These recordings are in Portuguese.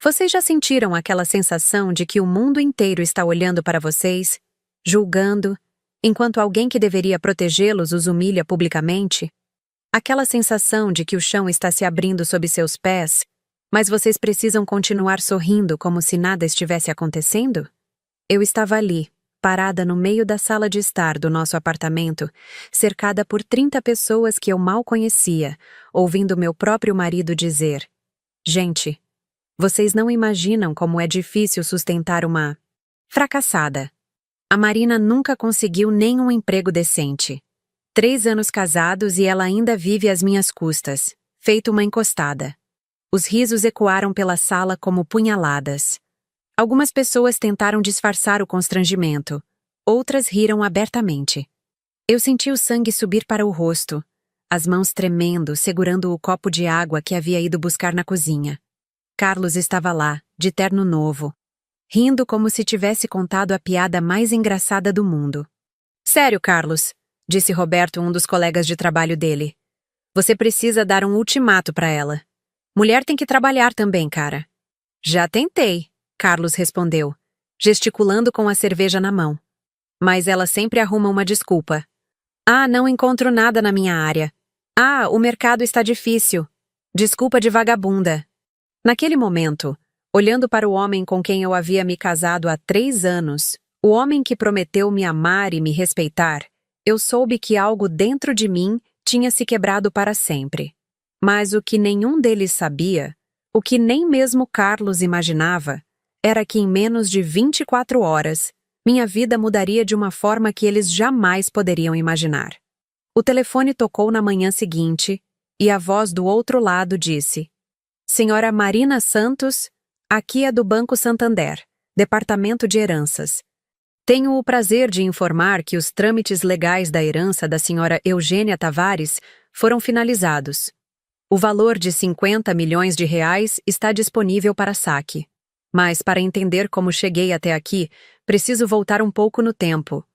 Vocês já sentiram aquela sensação de que o mundo inteiro está olhando para vocês, julgando, enquanto alguém que deveria protegê-los os humilha publicamente? Aquela sensação de que o chão está se abrindo sob seus pés, mas vocês precisam continuar sorrindo como se nada estivesse acontecendo? Eu estava ali, parada no meio da sala de estar do nosso apartamento, cercada por 30 pessoas que eu mal conhecia, ouvindo meu próprio marido dizer: "Gente, vocês não imaginam como é difícil sustentar uma fracassada. A Marina nunca conseguiu nenhum emprego decente. 3 anos casados e ela ainda vive às minhas custas, feito uma encostada." Os risos ecoaram pela sala como punhaladas. Algumas pessoas tentaram disfarçar o constrangimento, outras riram abertamente. Eu senti o sangue subir para o rosto, as mãos tremendo, segurando o copo de água que havia ido buscar na cozinha. Carlos estava lá, de terno novo, rindo como se tivesse contado a piada mais engraçada do mundo. "Sério, Carlos", disse Roberto, um dos colegas de trabalho dele. "Você precisa dar um ultimato para ela. Mulher tem que trabalhar também, cara." "Já tentei", Carlos respondeu, gesticulando com a cerveja na mão. "Mas ela sempre arruma uma desculpa. Ah, não encontro nada na minha área. Ah, o mercado está difícil. Desculpa de vagabunda." Naquele momento, olhando para o homem com quem eu havia me casado há 3 anos, o homem que prometeu me amar e me respeitar, eu soube que algo dentro de mim tinha se quebrado para sempre. Mas o que nenhum deles sabia, o que nem mesmo Carlos imaginava, era que em menos de 24 horas, minha vida mudaria de uma forma que eles jamais poderiam imaginar. O telefone tocou na manhã seguinte, e a voz do outro lado disse: "Senhora Marina Santos, aqui é do Banco Santander, Departamento de Heranças. Tenho o prazer de informar que os trâmites legais da herança da senhora Eugênia Tavares foram finalizados. O valor de 50 milhões de reais está disponível para saque. Mas para entender como cheguei até aqui, preciso voltar um pouco no tempo.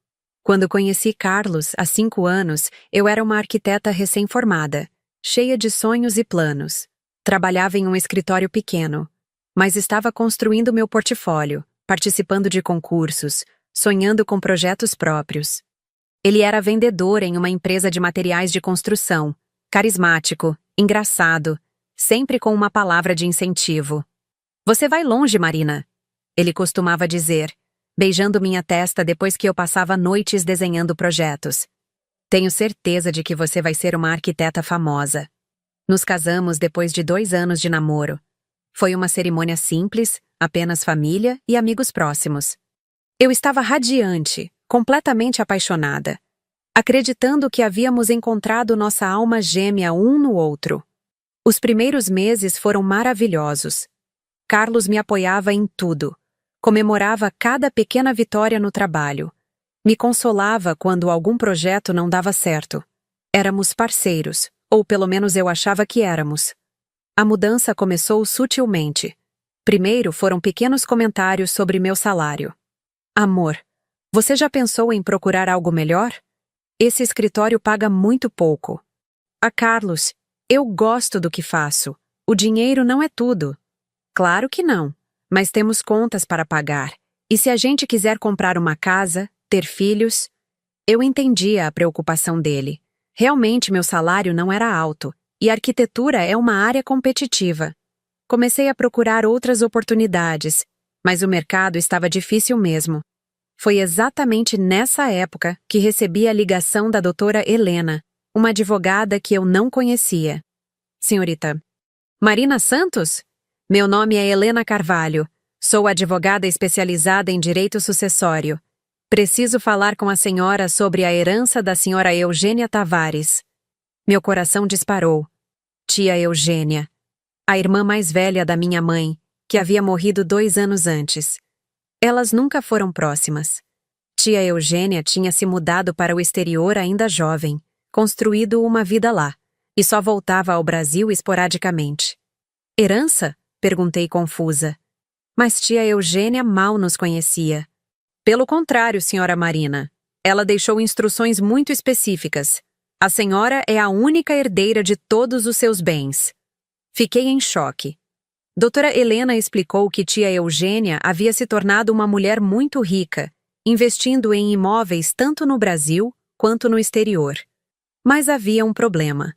Quando conheci Carlos, há 5 anos, eu era uma arquiteta recém-formada, cheia de sonhos e planos. Trabalhava em um escritório pequeno, mas estava construindo meu portfólio, participando de concursos, sonhando com projetos próprios. Ele era vendedor em uma empresa de materiais de construção, carismático, engraçado, sempre com uma palavra de incentivo. "Você vai longe, Marina", ele costumava dizer, beijando minha testa depois que eu passava noites desenhando projetos. "Tenho certeza de que você vai ser uma arquiteta famosa." Nos casamos depois de 2 anos de namoro. Foi uma cerimônia simples, apenas família e amigos próximos. Eu estava radiante, completamente apaixonada, acreditando que havíamos encontrado nossa alma gêmea um no outro. Os primeiros meses foram maravilhosos. Carlos me apoiava em tudo, comemorava cada pequena vitória no trabalho, me consolava quando algum projeto não dava certo. Éramos parceiros, ou pelo menos eu achava que éramos. A mudança começou sutilmente. Primeiro foram pequenos comentários sobre meu salário. "Amor, você já pensou em procurar algo melhor? Esse escritório paga muito pouco." "Ah, Carlos, eu gosto do que faço. O dinheiro não é tudo." "Claro que não, mas temos contas para pagar. E se a gente quiser comprar uma casa, ter filhos?" Eu entendia a preocupação dele. Realmente meu salário não era alto, e arquitetura é uma área competitiva. Comecei a procurar outras oportunidades, mas o mercado estava difícil mesmo. Foi exatamente nessa época que recebi a ligação da doutora Helena, uma advogada que eu não conhecia. "Senhorita Marina Santos? Meu nome é Helena Carvalho. Sou advogada especializada em direito sucessório. Preciso falar com a senhora sobre a herança da senhora Eugênia Tavares." Meu coração disparou. Tia Eugênia, a irmã mais velha da minha mãe, que havia morrido 2 anos antes. Elas nunca foram próximas. Tia Eugênia tinha se mudado para o exterior ainda jovem, construído uma vida lá, e só voltava ao Brasil esporadicamente. "Herança?" perguntei confusa. Mas tia Eugênia mal nos conhecia. "Pelo contrário, senhora Marina. Ela deixou instruções muito específicas. A senhora é a única herdeira de todos os seus bens." Fiquei em choque. Doutora Helena explicou que tia Eugênia havia se tornado uma mulher muito rica, investindo em imóveis tanto no Brasil quanto no exterior. Mas havia um problema.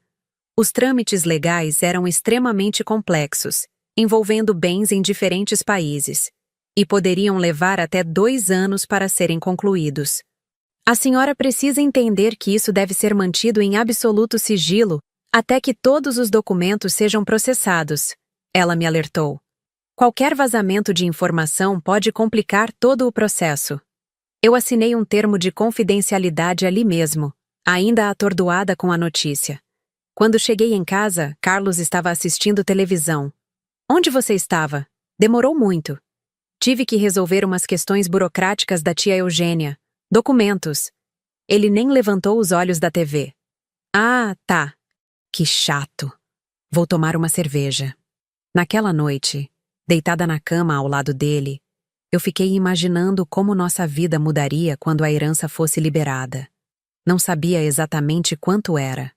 Os trâmites legais eram extremamente complexos, envolvendo bens em diferentes países, e poderiam levar até 2 anos para serem concluídos. A senhora precisa entender que isso deve ser mantido em absoluto sigilo até que todos os documentos sejam processados, ela me alertou. Qualquer vazamento de informação pode complicar todo o processo. Eu assinei um termo de confidencialidade ali mesmo, ainda atordoada com a notícia. Quando cheguei em casa, Carlos estava assistindo televisão. Onde você estava? Demorou muito. Tive que resolver umas questões burocráticas da tia Eugênia. Documentos. Ele nem levantou os olhos da TV. Ah, tá. Que chato. Vou tomar uma cerveja. Naquela noite, deitada na cama ao lado dele, eu fiquei imaginando como nossa vida mudaria quando a herança fosse liberada. Não sabia exatamente quanto era.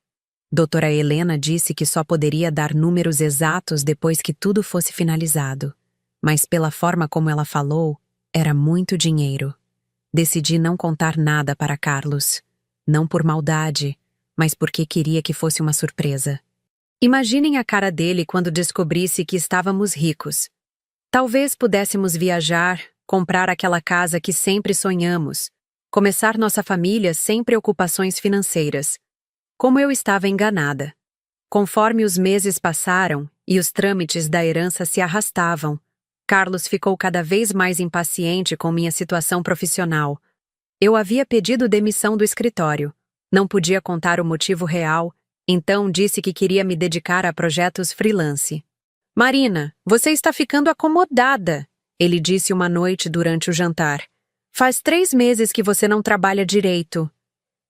Doutora Helena disse que só poderia dar números exatos depois que tudo fosse finalizado. Mas pela forma como ela falou, era muito dinheiro. Decidi não contar nada para Carlos. Não por maldade, mas porque queria que fosse uma surpresa. Imaginem a cara dele quando descobrisse que estávamos ricos. Talvez pudéssemos viajar, comprar aquela casa que sempre sonhamos, começar nossa família sem preocupações financeiras. Como eu estava enganada. Conforme os meses passaram e os trâmites da herança se arrastavam, Carlos ficou cada vez mais impaciente com minha situação profissional. Eu havia pedido demissão do escritório. Não podia contar o motivo real, então disse que queria me dedicar a projetos freelance. Marina, você está ficando acomodada, ele disse uma noite durante o jantar. Faz 3 meses que você não trabalha direito.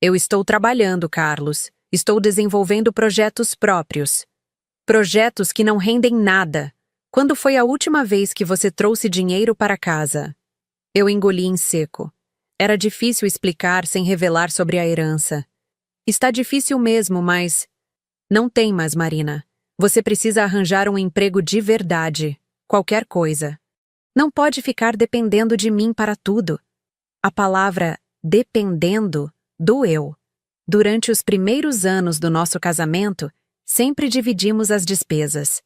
Eu estou trabalhando, Carlos. Estou desenvolvendo projetos próprios. Projetos que não rendem nada. Quando foi a última vez que você trouxe dinheiro para casa? Eu engoli em seco. Era difícil explicar sem revelar sobre a herança. Está difícil mesmo, mas... Não tem mais, Marina. Você precisa arranjar um emprego de verdade. Qualquer coisa. Não pode ficar dependendo de mim para tudo. A palavra dependendo doeu. Durante os primeiros anos do nosso casamento, sempre dividimos as despesas.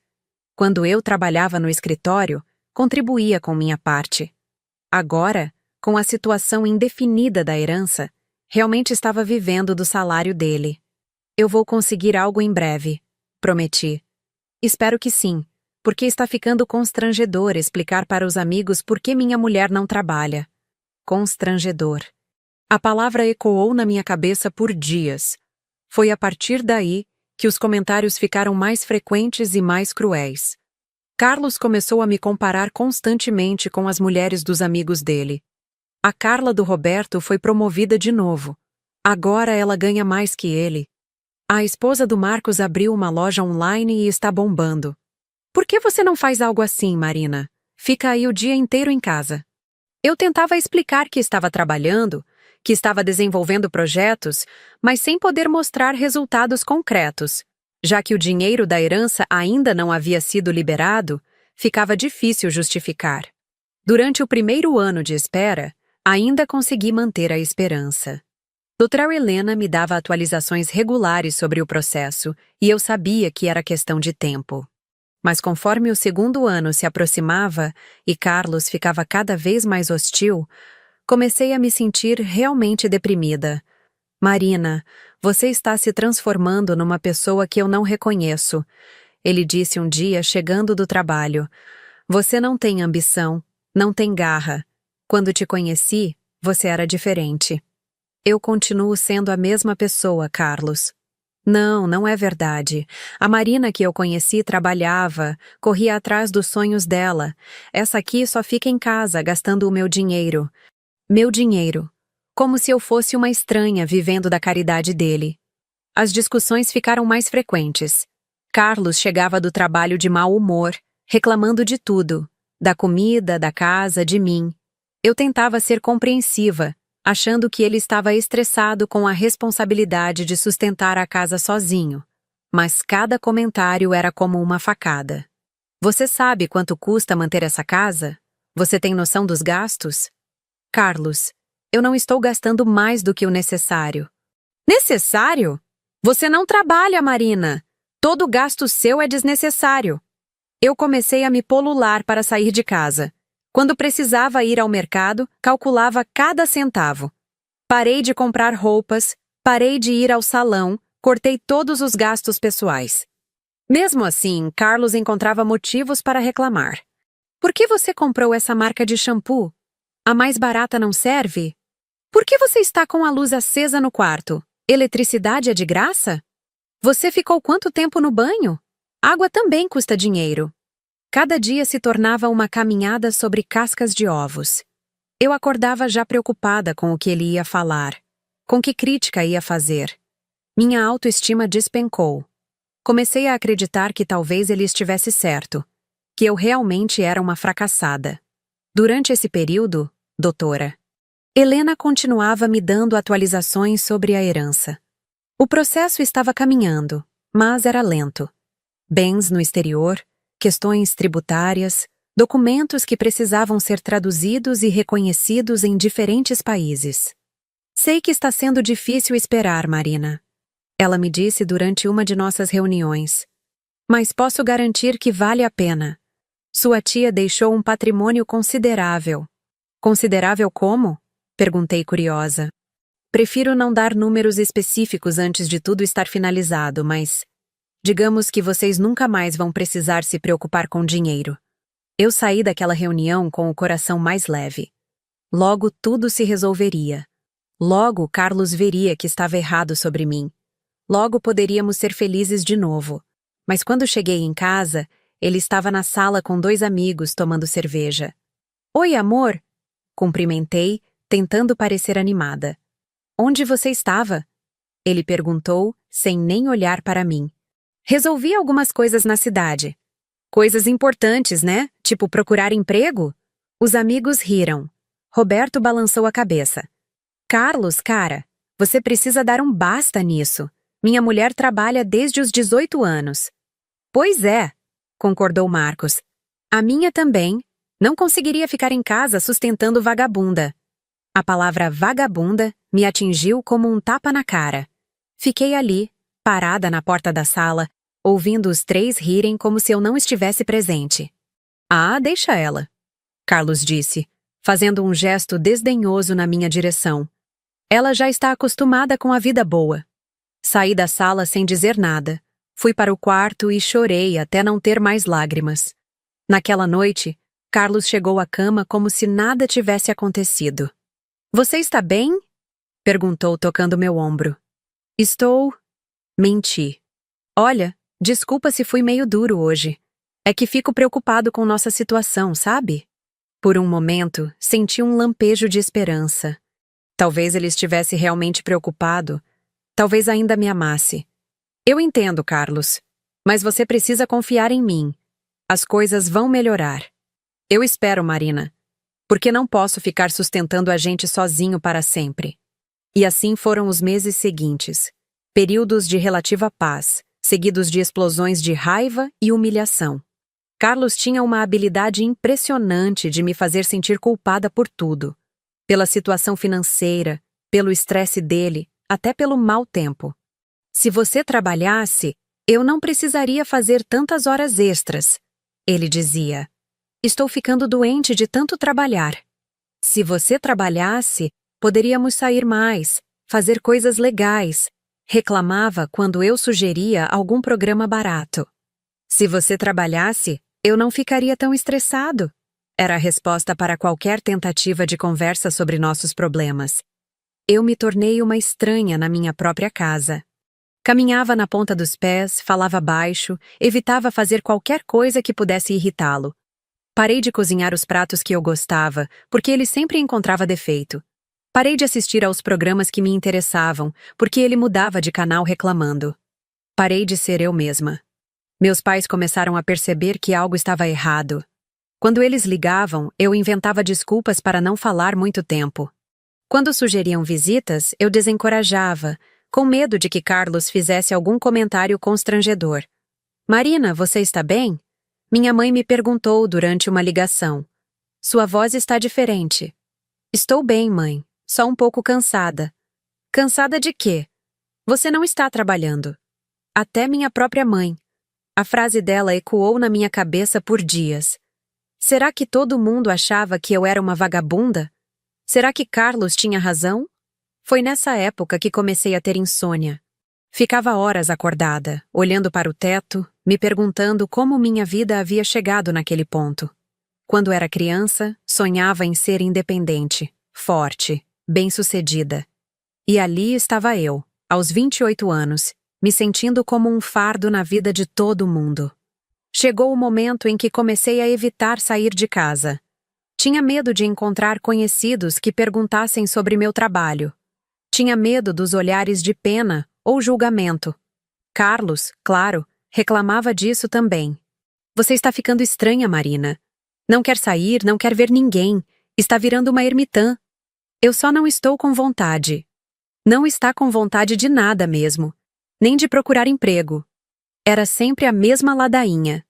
Quando eu trabalhava no escritório, contribuía com minha parte. Agora, com a situação indefinida da herança, realmente estava vivendo do salário dele. Eu vou conseguir algo em breve, prometi. Espero que sim, porque está ficando constrangedor explicar para os amigos por que minha mulher não trabalha. Constrangedor. A palavra ecoou na minha cabeça por dias. Foi a partir daí que os comentários ficaram mais frequentes e mais cruéis. Carlos começou a me comparar constantemente com as mulheres dos amigos dele. A Carla do Roberto foi promovida de novo. Agora ela ganha mais que ele. A esposa do Marcos abriu uma loja online e está bombando. Por que você não faz algo assim, Marina? Fica aí o dia inteiro em casa. Eu tentava explicar que estava trabalhando, que estava desenvolvendo projetos, mas sem poder mostrar resultados concretos. Já que o dinheiro da herança ainda não havia sido liberado, ficava difícil justificar. Durante o primeiro ano de espera, ainda consegui manter a esperança. Doutora Helena me dava atualizações regulares sobre o processo e eu sabia que era questão de tempo. Mas conforme o segundo ano se aproximava e Carlos ficava cada vez mais hostil, comecei a me sentir realmente deprimida. Marina, você está se transformando numa pessoa que eu não reconheço, ele disse um dia chegando do trabalho. Você não tem ambição, não tem garra. Quando te conheci, você era diferente. Eu continuo sendo a mesma pessoa, Carlos. Não, não é verdade. A Marina que eu conheci trabalhava, corria atrás dos sonhos dela. Essa aqui só fica em casa, gastando o meu dinheiro. Meu dinheiro. Como se eu fosse uma estranha vivendo da caridade dele. As discussões ficaram mais frequentes. Carlos chegava do trabalho de mau humor, reclamando de tudo. Da comida, da casa, de mim. Eu tentava ser compreensiva, achando que ele estava estressado com a responsabilidade de sustentar a casa sozinho. Mas cada comentário era como uma facada. Você sabe quanto custa manter essa casa? Você tem noção dos gastos? Carlos, eu não estou gastando mais do que o necessário. Necessário? Você não trabalha, Marina. Todo gasto seu é desnecessário. Eu comecei a me polular para sair de casa. Quando precisava ir ao mercado, calculava cada centavo. Parei de comprar roupas, parei de ir ao salão, cortei todos os gastos pessoais. Mesmo assim, Carlos encontrava motivos para reclamar. Por que você comprou essa marca de shampoo? A mais barata não serve? Por que você está com a luz acesa no quarto? Eletricidade é de graça? Você ficou quanto tempo no banho? Água também custa dinheiro. Cada dia se tornava uma caminhada sobre cascas de ovos. Eu acordava já preocupada com o que ele ia falar, com que crítica ia fazer. Minha autoestima despencou. Comecei a acreditar que talvez ele estivesse certo, que eu realmente era uma fracassada. Durante esse período, doutora, Helena continuava me dando atualizações sobre a herança. O processo estava caminhando, mas era lento. Bens no exterior, questões tributárias, documentos que precisavam ser traduzidos e reconhecidos em diferentes países. Sei que está sendo difícil esperar, Marina. Ela me disse durante uma de nossas reuniões. Mas posso garantir que vale a pena. Sua tia deixou um patrimônio considerável. Considerável como? Perguntei curiosa. Prefiro não dar números específicos antes de tudo estar finalizado, mas digamos que vocês nunca mais vão precisar se preocupar com dinheiro. Eu saí daquela reunião com o coração mais leve. Logo tudo se resolveria. Logo Carlos veria que estava errado sobre mim. Logo poderíamos ser felizes de novo. Mas quando cheguei em casa, ele estava na sala com 2 amigos tomando cerveja. Oi, amor! Cumprimentei, tentando parecer animada. Onde você estava? Ele perguntou, sem nem olhar para mim. Resolvi algumas coisas na cidade. Coisas importantes, né? Tipo procurar emprego? Os amigos riram. Roberto balançou a cabeça. Carlos, cara, você precisa dar um basta nisso. Minha mulher trabalha desde os 18 anos. Pois é, concordou Marcos. A minha também. Não conseguiria ficar em casa sustentando vagabunda. A palavra vagabunda me atingiu como um tapa na cara. Fiquei ali, parada na porta da sala, ouvindo os 3 rirem como se eu não estivesse presente. Ah, deixa ela, Carlos disse, fazendo um gesto desdenhoso na minha direção. Ela já está acostumada com a vida boa. Saí da sala sem dizer nada. Fui para o quarto e chorei até não ter mais lágrimas. Naquela noite, Carlos chegou à cama como se nada tivesse acontecido. Você está bem? Perguntou tocando meu ombro. Estou... Menti. Olha, desculpa se fui meio duro hoje. É que fico preocupado com nossa situação, sabe? Por um momento, senti um lampejo de esperança. Talvez ele estivesse realmente preocupado. Talvez ainda me amasse. Eu entendo, Carlos. Mas você precisa confiar em mim. As coisas vão melhorar. Eu espero, Marina. Porque não posso ficar sustentando a gente sozinho para sempre. E assim foram os meses seguintes. Períodos de relativa paz, seguidos de explosões de raiva e humilhação. Carlos tinha uma habilidade impressionante de me fazer sentir culpada por tudo. Pela situação financeira, pelo estresse dele, até pelo mau tempo. Se você trabalhasse, eu não precisaria fazer tantas horas extras, ele dizia. Estou ficando doente de tanto trabalhar. Se você trabalhasse, poderíamos sair mais, fazer coisas legais. Reclamava quando eu sugeria algum programa barato. Se você trabalhasse, eu não ficaria tão estressado. Era a resposta para qualquer tentativa de conversa sobre nossos problemas. Eu me tornei uma estranha na minha própria casa. Caminhava na ponta dos pés, falava baixo, evitava fazer qualquer coisa que pudesse irritá-lo. Parei de cozinhar os pratos que eu gostava, porque ele sempre encontrava defeito. Parei de assistir aos programas que me interessavam, porque ele mudava de canal reclamando. Parei de ser eu mesma. Meus pais começaram a perceber que algo estava errado. Quando eles ligavam, eu inventava desculpas para não falar muito tempo. Quando sugeriam visitas, eu desencorajava, com medo de que Carlos fizesse algum comentário constrangedor. Marina, você está bem? Minha mãe me perguntou durante uma ligação. Sua voz está diferente. Estou bem, mãe. Só um pouco cansada. Cansada de quê? Você não está trabalhando. Até minha própria mãe. A frase dela ecoou na minha cabeça por dias. Será que todo mundo achava que eu era uma vagabunda? Será que Carlos tinha razão? Foi nessa época que comecei a ter insônia. Ficava horas acordada, olhando para o teto, me perguntando como minha vida havia chegado naquele ponto. Quando era criança, sonhava em ser independente, forte, bem-sucedida. E ali estava eu, aos 28 anos, me sentindo como um fardo na vida de todo mundo. Chegou o momento em que comecei a evitar sair de casa. Tinha medo de encontrar conhecidos que perguntassem sobre meu trabalho. Tinha medo dos olhares de pena ou julgamento. Carlos, claro, reclamava disso também. Você está ficando estranha, Marina. Não quer sair, não quer ver ninguém. Está virando uma ermitã. Eu só não estou com vontade. Não está com vontade de nada mesmo. Nem de procurar emprego. Era sempre a mesma ladainha.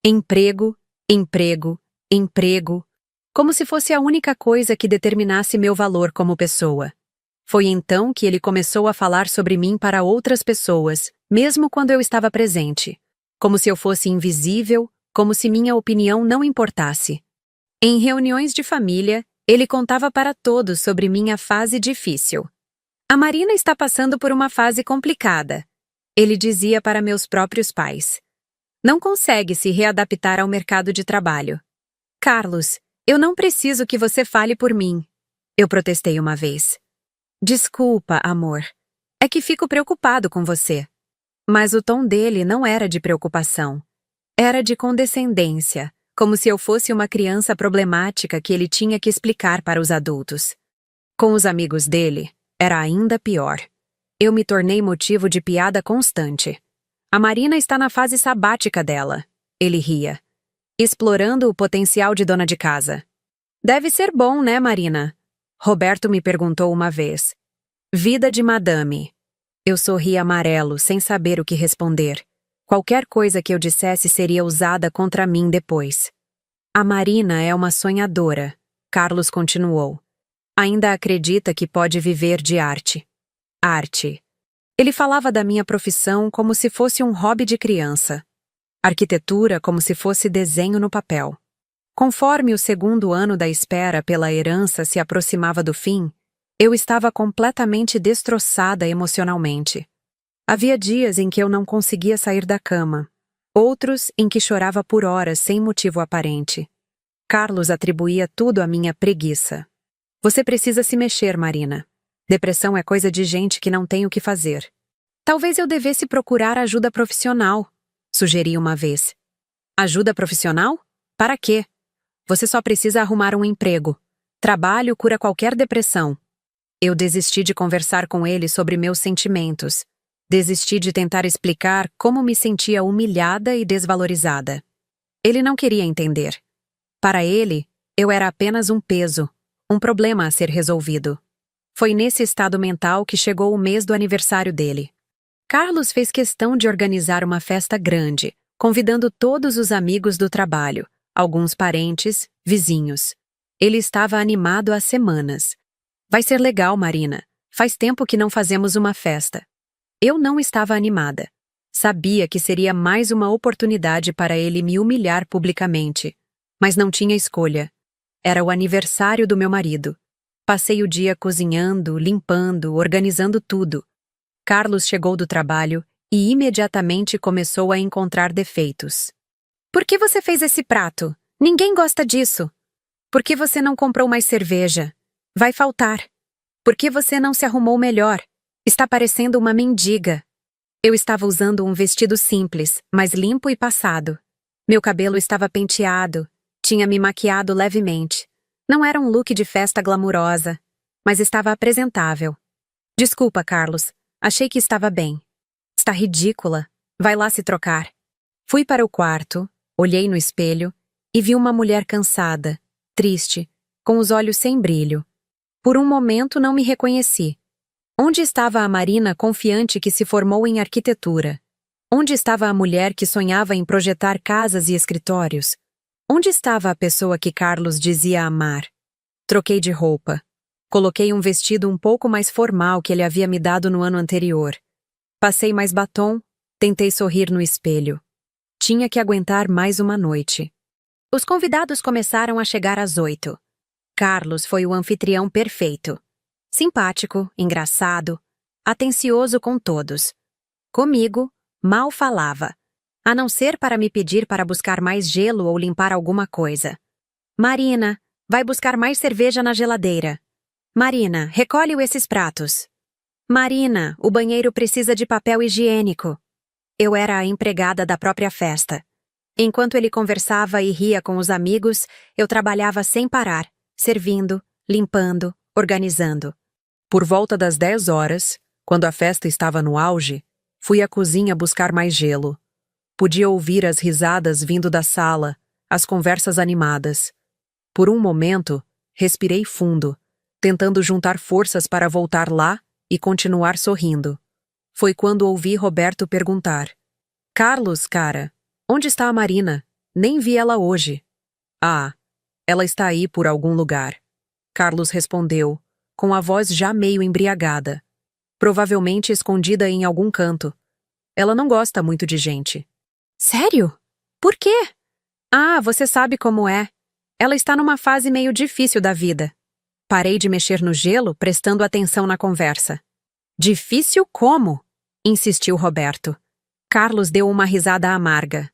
Emprego, emprego, emprego. Como se fosse a única coisa que determinasse meu valor como pessoa. Foi então que ele começou a falar sobre mim para outras pessoas, mesmo quando eu estava presente. Como se eu fosse invisível, como se minha opinião não importasse. Em reuniões de família, ele contava para todos sobre minha fase difícil. A Marina está passando por uma fase complicada, ele dizia para meus próprios pais. Não consegue se readaptar ao mercado de trabalho. Carlos, eu não preciso que você fale por mim. Eu protestei uma vez. Desculpa, amor. É que fico preocupado com você. Mas o tom dele não era de preocupação. Era de condescendência, como se eu fosse uma criança problemática que ele tinha que explicar para os adultos. Com os amigos dele, era ainda pior. Eu me tornei motivo de piada constante. A Marina está na fase sabática dela. Ele ria. Explorando o potencial de dona de casa. Deve ser bom, né, Marina? Roberto me perguntou uma vez. Vida de madame. Eu sorri amarelo, sem saber o que responder. Qualquer coisa que eu dissesse seria usada contra mim depois. A Marina é uma sonhadora, Carlos continuou. Ainda acredita que pode viver de arte. Arte. Ele falava da minha profissão como se fosse um hobby de criança. Arquitetura como se fosse desenho no papel. Conforme o segundo ano da espera pela herança se aproximava do fim, eu estava completamente destroçada emocionalmente. Havia dias em que eu não conseguia sair da cama, outros em que chorava por horas sem motivo aparente. Carlos atribuía tudo à minha preguiça. Você precisa se mexer, Marina. Depressão é coisa de gente que não tem o que fazer. Talvez eu devesse procurar ajuda profissional, sugeri uma vez. Ajuda profissional? Para quê? Você só precisa arrumar um emprego. Trabalho cura qualquer depressão. Eu desisti de conversar com ele sobre meus sentimentos. Desisti de tentar explicar como me sentia humilhada e desvalorizada. Ele não queria entender. Para ele, eu era apenas um peso, um problema a ser resolvido. Foi nesse estado mental que chegou o mês do aniversário dele. Carlos fez questão de organizar uma festa grande, convidando todos os amigos do trabalho, alguns parentes, vizinhos. Ele estava animado há semanas. Vai ser legal, Marina. Faz tempo que não fazemos uma festa. Eu não estava animada. Sabia que seria mais uma oportunidade para ele me humilhar publicamente. Mas não tinha escolha. Era o aniversário do meu marido. Passei o dia cozinhando, limpando, organizando tudo. Carlos chegou do trabalho e imediatamente começou a encontrar defeitos. Por que você fez esse prato? Ninguém gosta disso. Por que você não comprou mais cerveja? Vai faltar. Por que você não se arrumou melhor? Está parecendo uma mendiga. Eu estava usando um vestido simples, mas limpo e passado. Meu cabelo estava penteado. Tinha me maquiado levemente. Não era um look de festa glamurosa, mas estava apresentável. Desculpa, Carlos. Achei que estava bem. Está ridícula. Vai lá se trocar. Fui para o quarto, olhei no espelho e vi uma mulher cansada, triste, com os olhos sem brilho. Por um momento não me reconheci. Onde estava a Marina confiante que se formou em arquitetura? Onde estava a mulher que sonhava em projetar casas e escritórios? Onde estava a pessoa que Carlos dizia amar? Troquei de roupa. Coloquei um vestido um pouco mais formal que ele havia me dado no ano anterior. Passei mais batom, tentei sorrir no espelho. Tinha que aguentar mais uma noite. Os convidados começaram a chegar às 8. Carlos foi o anfitrião perfeito. Simpático, engraçado, atencioso com todos. Comigo, mal falava, a não ser para me pedir para buscar mais gelo ou limpar alguma coisa. Marina, vai buscar mais cerveja na geladeira. Marina, recolhe esses pratos. Marina, o banheiro precisa de papel higiênico. Eu era a empregada da própria festa. Enquanto ele conversava e ria com os amigos, eu trabalhava sem parar, servindo, limpando, organizando. Por volta das 10 horas, quando a festa estava no auge, fui à cozinha buscar mais gelo. Podia ouvir as risadas vindo da sala, as conversas animadas. Por um momento, respirei fundo, tentando juntar forças para voltar lá e continuar sorrindo. Foi quando ouvi Roberto perguntar: Carlos, cara, onde está a Marina? Nem vi ela hoje. Ah, ela está aí por algum lugar. Carlos respondeu, com a voz já meio embriagada. Provavelmente escondida em algum canto. Ela não gosta muito de gente. Sério? Por quê? Ah, você sabe como é. Ela está numa fase meio difícil da vida. Parei de mexer no gelo, prestando atenção na conversa. Difícil como? Insistiu Roberto. Carlos deu uma risada amarga.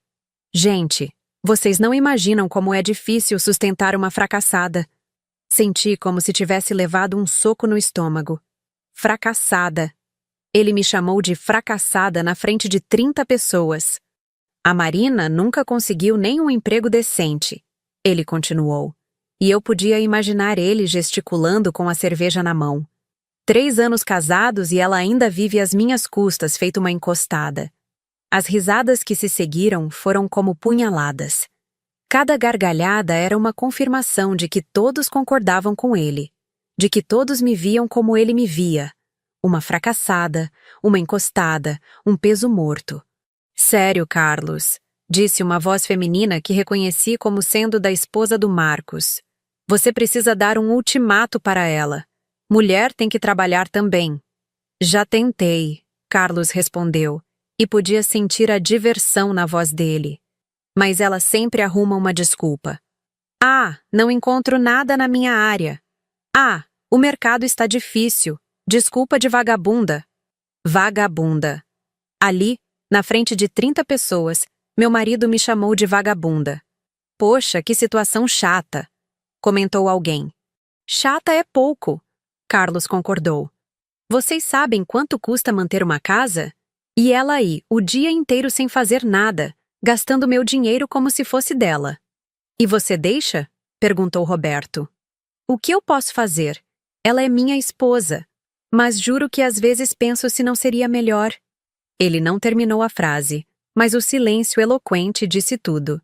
Gente, vocês não imaginam como é difícil sustentar uma fracassada. Senti como se tivesse levado um soco no estômago. Fracassada. Ele me chamou de fracassada na frente de 30 pessoas. A Marina nunca conseguiu nem um emprego decente. Ele continuou. E eu podia imaginar ele gesticulando com a cerveja na mão. 3 anos casados e ela ainda vive às minhas custas, feito uma encostada. As risadas que se seguiram foram como punhaladas. Cada gargalhada era uma confirmação de que todos concordavam com ele, de que todos me viam como ele me via. Uma fracassada, uma encostada, um peso morto. Sério, Carlos, disse uma voz feminina que reconheci como sendo da esposa do Marcos. Você precisa dar um ultimato para ela. Mulher tem que trabalhar também. Já tentei, Carlos respondeu, e podia sentir a diversão na voz dele. Mas ela sempre arruma uma desculpa. Ah, não encontro nada na minha área. Ah, o mercado está difícil. Desculpa de vagabunda. Vagabunda. Ali, na frente de 30 pessoas, meu marido me chamou de vagabunda. Poxa, que situação chata, comentou alguém. Chata é pouco, Carlos concordou. Vocês sabem quanto custa manter uma casa? E ela aí, o dia inteiro sem fazer nada, gastando meu dinheiro como se fosse dela. E você deixa? Perguntou Roberto. O que eu posso fazer? Ela é minha esposa. Mas juro que às vezes penso se não seria melhor. Ele não terminou a frase, mas o silêncio eloquente disse tudo.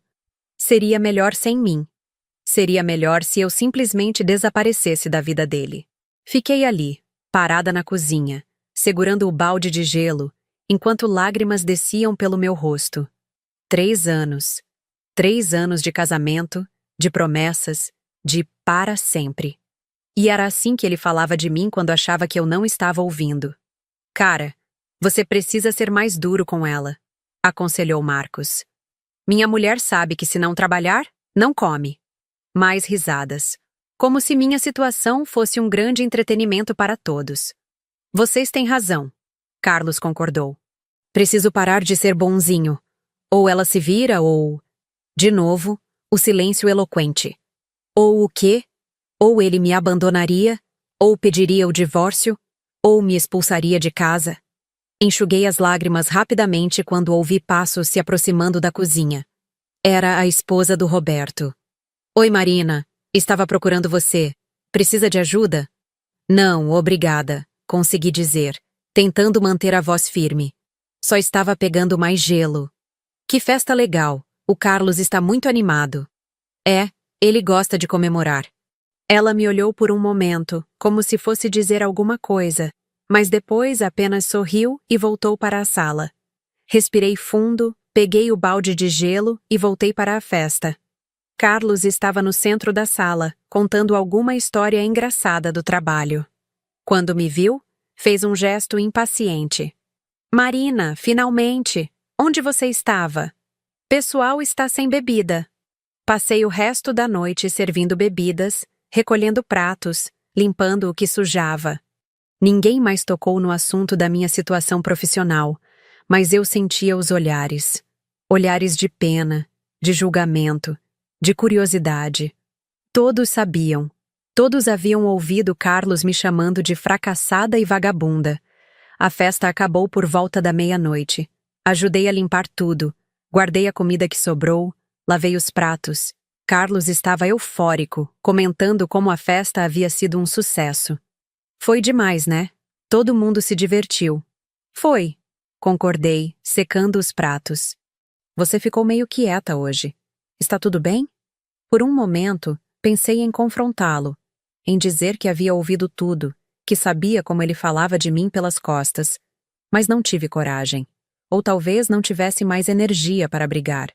Seria melhor sem mim. Seria melhor se eu simplesmente desaparecesse da vida dele. Fiquei ali, parada na cozinha, segurando o balde de gelo, enquanto lágrimas desciam pelo meu rosto. 3 anos. 3 anos de casamento, de promessas, de para sempre. E era assim que ele falava de mim quando achava que eu não estava ouvindo. Cara, você precisa ser mais duro com ela, aconselhou Marcos. Minha mulher sabe que se não trabalhar, não come. Mais risadas. Como se minha situação fosse um grande entretenimento para todos. Vocês têm razão, Carlos concordou. Preciso parar de ser bonzinho. Ou ela se vira ou... De novo, o silêncio eloquente. Ou o quê? Ou ele me abandonaria, ou pediria o divórcio, ou me expulsaria de casa. Enxuguei as lágrimas rapidamente quando ouvi passos se aproximando da cozinha. Era a esposa do Roberto. Oi, Marina. Estava procurando você. Precisa de ajuda? Não, obrigada, consegui dizer, tentando manter a voz firme. Só estava pegando mais gelo. Que festa legal. O Carlos está muito animado. É, ele gosta de comemorar. Ela me olhou por um momento, como se fosse dizer alguma coisa, mas depois apenas sorriu e voltou para a sala. Respirei fundo, peguei o balde de gelo e voltei para a festa. Carlos estava no centro da sala, contando alguma história engraçada do trabalho. Quando me viu, fez um gesto impaciente. Marina, finalmente! Onde você estava? Pessoal está sem bebida. Passei o resto da noite servindo bebidas, recolhendo pratos, limpando o que sujava. Ninguém mais tocou no assunto da minha situação profissional, mas eu sentia os olhares. Olhares de pena, de julgamento, de curiosidade. Todos sabiam. Todos haviam ouvido Carlos me chamando de fracassada e vagabunda. A festa acabou por volta da meia-noite. Ajudei a limpar tudo. Guardei a comida que sobrou, lavei os pratos. Carlos estava eufórico, comentando como a festa havia sido um sucesso. Foi demais, né? Todo mundo se divertiu. Foi, concordei, secando os pratos. Você ficou meio quieta hoje. Está tudo bem? Por um momento, pensei em confrontá-lo, em dizer que havia ouvido tudo, que sabia como ele falava de mim pelas costas, mas não tive coragem. Ou talvez não tivesse mais energia para brigar.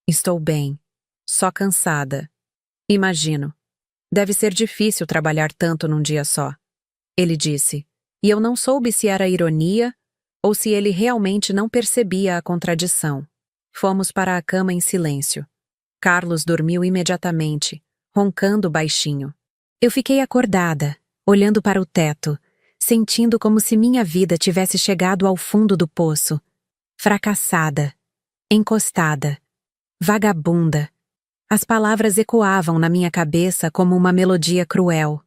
Estou bem, só cansada. Imagino. Deve ser difícil trabalhar tanto num dia só. Ele disse, e eu não soube se era ironia ou se ele realmente não percebia a contradição. Fomos para a cama em silêncio. Carlos dormiu imediatamente, roncando baixinho. Eu fiquei acordada, olhando para o teto, sentindo como se minha vida tivesse chegado ao fundo do poço. Fracassada, encostada, vagabunda. As palavras ecoavam na minha cabeça como uma melodia cruel.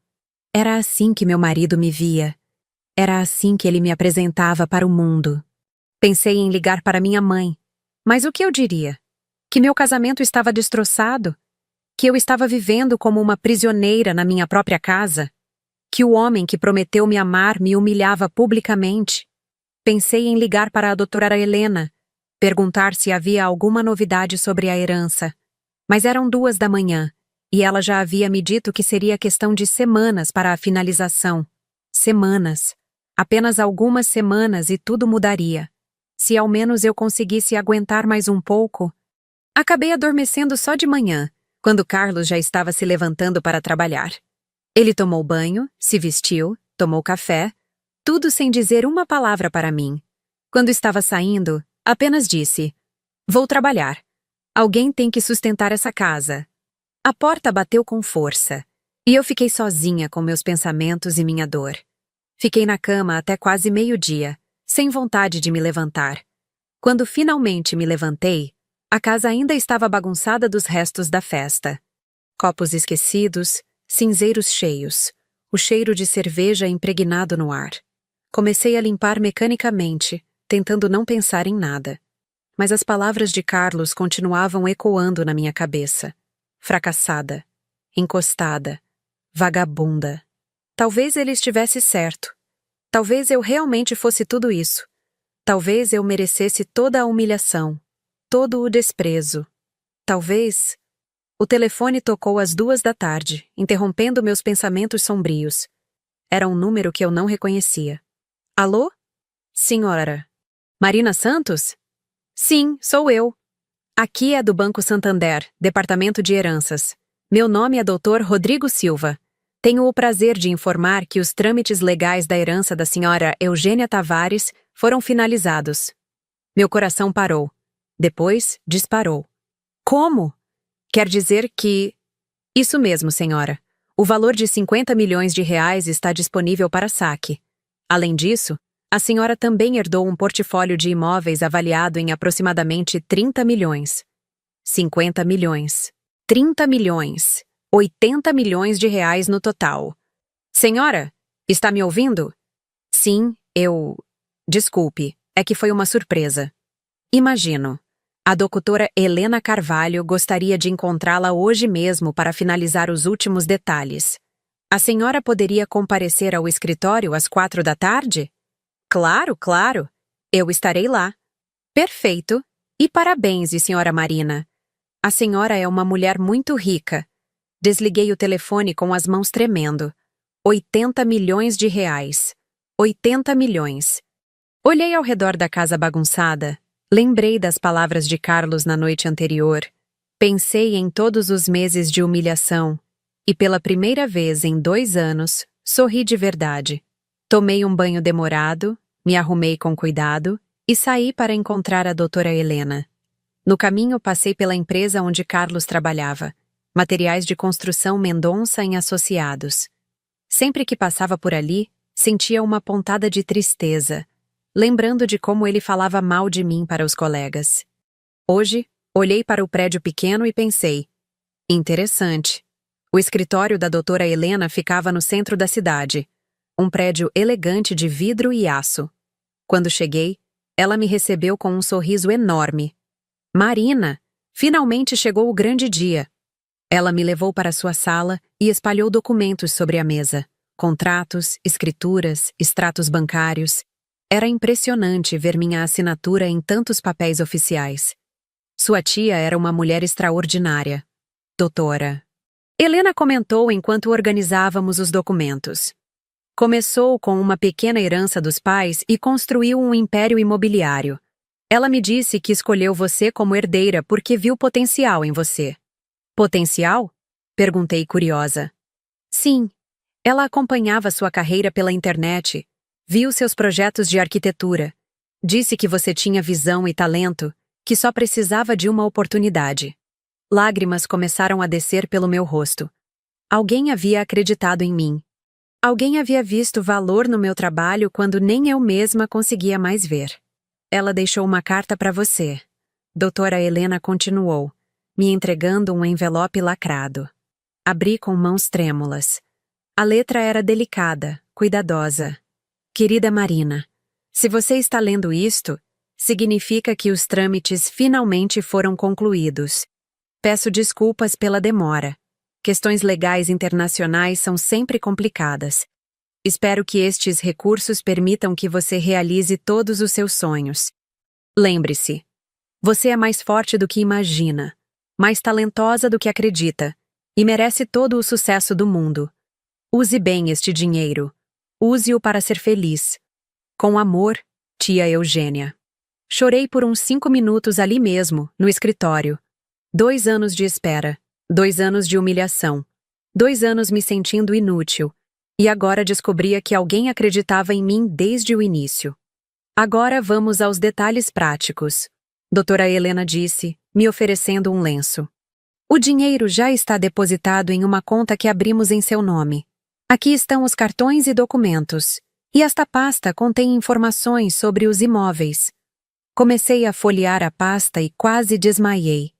Era assim que meu marido me via. Era assim que ele me apresentava para o mundo. Pensei em ligar para minha mãe. Mas o que eu diria? Que meu casamento estava destroçado? Que eu estava vivendo como uma prisioneira na minha própria casa? Que o homem que prometeu me amar me humilhava publicamente? Pensei em ligar para a doutora Helena, perguntar se havia alguma novidade sobre a herança. Mas eram 2 da manhã, e ela já havia me dito que seria questão de semanas para a finalização. Semanas. Apenas algumas semanas e tudo mudaria. Se ao menos eu conseguisse aguentar mais um pouco. Acabei adormecendo só de manhã, quando Carlos já estava se levantando para trabalhar. Ele tomou banho, se vestiu, tomou café, tudo sem dizer uma palavra para mim. Quando estava saindo, apenas disse: "Vou trabalhar. Alguém tem que sustentar essa casa." A porta bateu com força, e eu fiquei sozinha com meus pensamentos e minha dor. Fiquei na cama até quase meio-dia, sem vontade de me levantar. Quando finalmente me levantei, a casa ainda estava bagunçada dos restos da festa. Copos esquecidos, cinzeiros cheios, o cheiro de cerveja impregnado no ar. Comecei a limpar mecanicamente, tentando não pensar em nada. Mas as palavras de Carlos continuavam ecoando na minha cabeça. Fracassada, encostada, vagabunda. Talvez ele estivesse certo. Talvez eu realmente fosse tudo isso. Talvez eu merecesse toda a humilhação, todo o desprezo. Talvez... O telefone tocou às 2 da tarde, interrompendo meus pensamentos sombrios. Era um número que eu não reconhecia. Alô? Senhora. Marina Santos? Sim, sou eu. Aqui é do Banco Santander, Departamento de Heranças. Meu nome é Dr. Rodrigo Silva. Tenho o prazer de informar que os trâmites legais da herança da senhora Eugênia Tavares foram finalizados. Meu coração parou. Depois, disparou. Como? Quer dizer que... Isso mesmo, senhora. O valor de 50 milhões de reais está disponível para saque. Além disso, a senhora também herdou um portfólio de imóveis avaliado em aproximadamente 30 milhões. 50 milhões. 30 milhões. 80 milhões de reais no total. Senhora, está me ouvindo? Sim, eu... Desculpe, é que foi uma surpresa. Imagino. A doutora Helena Carvalho gostaria de encontrá-la hoje mesmo para finalizar os últimos detalhes. A senhora poderia comparecer ao escritório às 4 da tarde? Claro, claro. Eu estarei lá. Perfeito. E parabéns, senhora Marina. A senhora é uma mulher muito rica. Desliguei o telefone com as mãos tremendo. 80 milhões de reais. 80 milhões. Olhei ao redor da casa bagunçada. Lembrei das palavras de Carlos na noite anterior. Pensei em todos os meses de humilhação e, pela primeira vez em 2 anos, sorri de verdade. Tomei um banho demorado, me arrumei com cuidado e saí para encontrar a doutora Helena. No caminho, passei pela empresa onde Carlos trabalhava, Materiais de Construção Mendonça em Associados. Sempre que passava por ali, sentia uma pontada de tristeza, lembrando de como ele falava mal de mim para os colegas. Hoje, olhei para o prédio pequeno e pensei: interessante. O escritório da doutora Helena ficava no centro da cidade, um prédio elegante de vidro e aço. Quando cheguei, ela me recebeu com um sorriso enorme. Marina, finalmente chegou o grande dia. Ela me levou para sua sala e espalhou documentos sobre a mesa. Contratos, escrituras, extratos bancários. Era impressionante ver minha assinatura em tantos papéis oficiais. Sua tia era uma mulher extraordinária. Doutora. Helena comentou enquanto organizávamos os documentos. Começou com uma pequena herança dos pais e construiu um império imobiliário. Ela me disse que escolheu você como herdeira porque viu potencial em você. Potencial? Perguntei curiosa. Sim. Ela acompanhava sua carreira pela internet, viu seus projetos de arquitetura. Disse que você tinha visão e talento, que só precisava de uma oportunidade. Lágrimas começaram a descer pelo meu rosto. Alguém havia acreditado em mim. Alguém havia visto valor no meu trabalho quando nem eu mesma conseguia mais ver. Ela deixou uma carta para você. Doutora Helena continuou, me entregando um envelope lacrado. Abri com mãos trêmulas. A letra era delicada, cuidadosa. Querida Marina, se você está lendo isto, significa que os trâmites finalmente foram concluídos. Peço desculpas pela demora. Questões legais internacionais são sempre complicadas. Espero que estes recursos permitam que você realize todos os seus sonhos. Lembre-se, você é mais forte do que imagina, mais talentosa do que acredita, e merece todo o sucesso do mundo. Use bem este dinheiro. Use-o para ser feliz. Com amor, tia Eugênia. Chorei por uns 5 minutos ali mesmo, no escritório. 2 anos de espera, 2 anos de humilhação, 2 anos me sentindo inútil, e agora descobria que alguém acreditava em mim desde o início. Agora vamos aos detalhes práticos, doutora Helena disse, me oferecendo um lenço. O dinheiro já está depositado em uma conta que abrimos em seu nome. Aqui estão os cartões e documentos, e esta pasta contém informações sobre os imóveis. Comecei a folhear a pasta e quase desmaiei.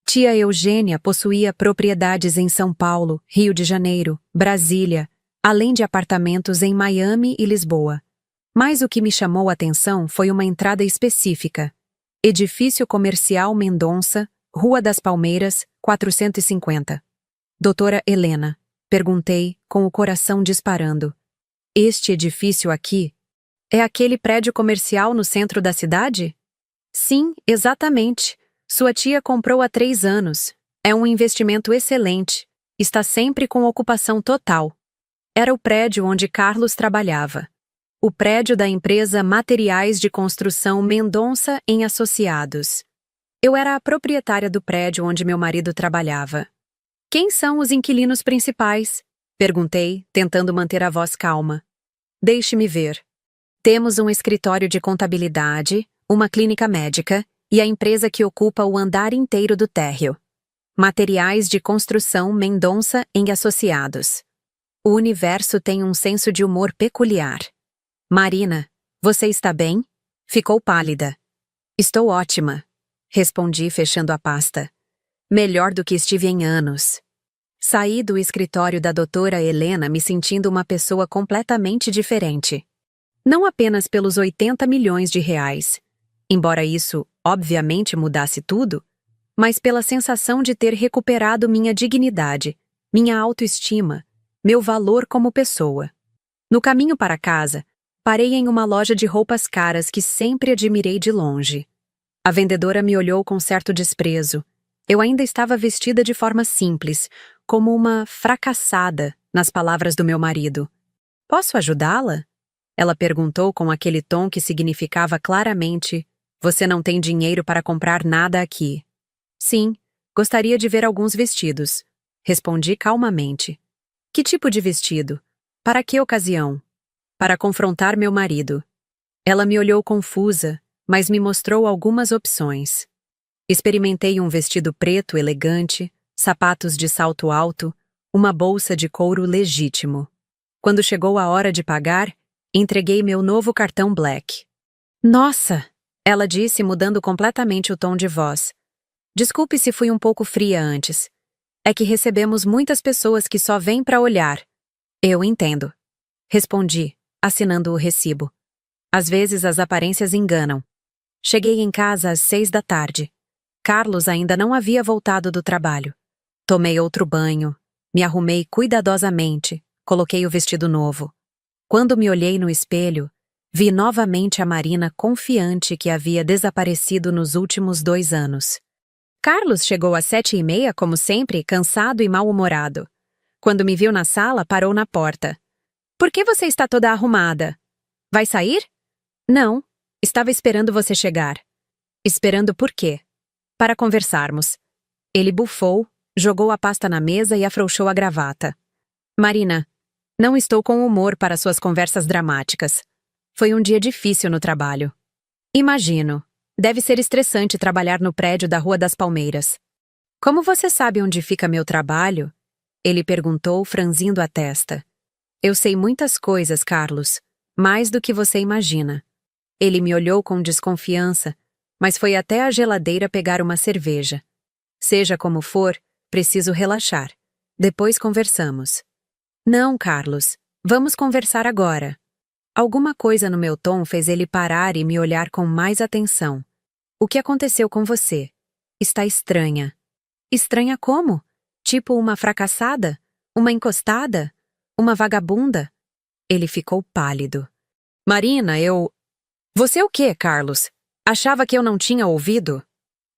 Tia Eugênia possuía propriedades em São Paulo, Rio de Janeiro, Brasília, além de apartamentos em Miami e Lisboa. Mas o que me chamou a atenção foi uma entrada específica. Edifício Comercial Mendonça, Rua das Palmeiras, 450. Doutora Helena, perguntei, com o coração disparando. Este edifício aqui? É aquele prédio comercial no centro da cidade? Sim, exatamente. Sua tia comprou há 3 anos. É um investimento excelente. Está sempre com ocupação total. Era o prédio onde Carlos trabalhava. O prédio da empresa Materiais de Construção Mendonça em Associados. Eu era a proprietária do prédio onde meu marido trabalhava. Quem são os inquilinos principais? Perguntei, tentando manter a voz calma. Deixe-me ver. Temos um escritório de contabilidade, uma clínica médica e a empresa que ocupa o andar inteiro do térreo. Materiais de Construção Mendonça em Associados. O universo tem um senso de humor peculiar. Marina, você está bem? Ficou pálida. Estou ótima, respondi fechando a pasta. Melhor do que estive em anos. Saí do escritório da doutora Helena me sentindo uma pessoa completamente diferente. Não apenas pelos 80 milhões de reais, embora isso, obviamente, mudasse tudo, mas pela sensação de ter recuperado minha dignidade, minha autoestima, meu valor como pessoa. No caminho para casa, parei em uma loja de roupas caras que sempre admirei de longe. A vendedora me olhou com certo desprezo. Eu ainda estava vestida de forma simples, como uma fracassada, nas palavras do meu marido. Posso ajudá-la? Ela perguntou com aquele tom que significava claramente: Você não tem dinheiro para comprar nada aqui. Sim, gostaria de ver alguns vestidos. Respondi calmamente. Que tipo de vestido? Para que ocasião? Para confrontar meu marido. Ela me olhou confusa, mas me mostrou algumas opções. Experimentei um vestido preto elegante, sapatos de salto alto, uma bolsa de couro legítimo. Quando chegou a hora de pagar, entreguei meu novo cartão Black. Nossa! Ela disse, mudando completamente o tom de voz. Desculpe se fui um pouco fria antes. É que recebemos muitas pessoas que só vêm para olhar. Eu entendo. Respondi, assinando o recibo. Às vezes as aparências enganam. Cheguei em casa às 6 da tarde. Carlos ainda não havia voltado do trabalho. Tomei outro banho, me arrumei cuidadosamente, coloquei o vestido novo. Quando me olhei no espelho, vi novamente a Marina confiante que havia desaparecido nos últimos 2 anos. Carlos chegou às 7h30, como sempre, cansado e mal-humorado. Quando me viu na sala, parou na porta. Por que você está toda arrumada? Vai sair? Não, estava esperando você chegar. Esperando por quê? Para conversarmos. Ele bufou, jogou a pasta na mesa e afrouxou a gravata. Marina, não estou com humor para suas conversas dramáticas. Foi um dia difícil no trabalho. Imagino. Deve ser estressante trabalhar no prédio da Rua das Palmeiras. Como você sabe onde fica meu trabalho? Ele perguntou, franzindo a testa. Eu sei muitas coisas, Carlos. Mais do que você imagina. Ele me olhou com desconfiança, mas foi até a geladeira pegar uma cerveja. Seja como for, preciso relaxar. Depois conversamos. Não, Carlos. Vamos conversar agora. Alguma coisa no meu tom fez ele parar e me olhar com mais atenção. O que aconteceu com você? Está estranha. Estranha como? Tipo uma fracassada? Uma encostada? Uma vagabunda? Ele ficou pálido. Marina, Você o quê, Carlos? Achava que eu não tinha ouvido?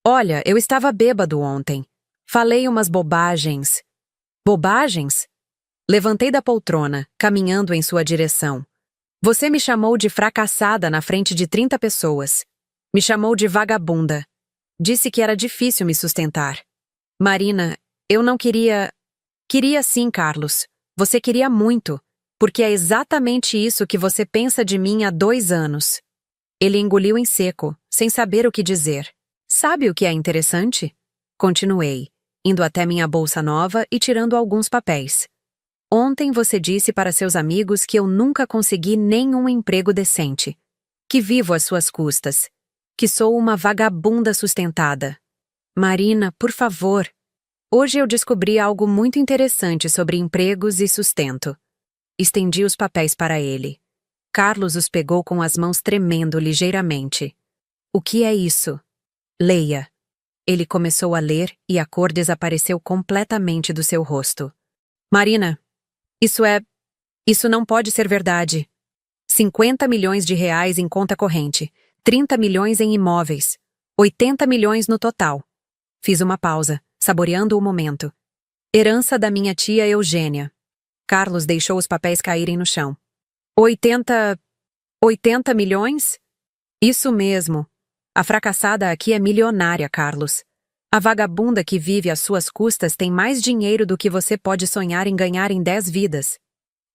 Olha, eu estava bêbado ontem. Falei umas bobagens. Bobagens? Levantei da poltrona, caminhando em sua direção. Você me chamou de fracassada na frente de 30 pessoas. Me chamou de vagabunda. Disse que era difícil me sustentar. Marina, eu não queria... Queria sim, Carlos. Você queria muito, porque é exatamente isso que você pensa de mim há 2 anos. Ele engoliu em seco, sem saber o que dizer. Sabe o que é interessante? Continuei, indo até minha bolsa nova e tirando alguns papéis. Ontem você disse para seus amigos que eu nunca consegui nenhum emprego decente, que vivo às suas custas, que sou uma vagabunda sustentada. Marina, por favor. Hoje eu descobri algo muito interessante sobre empregos e sustento. Estendi os papéis para ele. Carlos os pegou com as mãos tremendo ligeiramente. O que é isso? Leia. Ele começou a ler e a cor desapareceu completamente do seu rosto. Marina, isso não pode ser verdade. 50 milhões de reais em conta corrente, 30 milhões em imóveis, 80 milhões no total. Fiz uma pausa, saboreando o momento. Herança da minha tia Eugênia. Carlos deixou os papéis caírem no chão. 80 milhões? Isso mesmo. A fracassada aqui é milionária, Carlos. A vagabunda que vive às suas custas tem mais dinheiro do que você pode sonhar em ganhar em 10 vidas.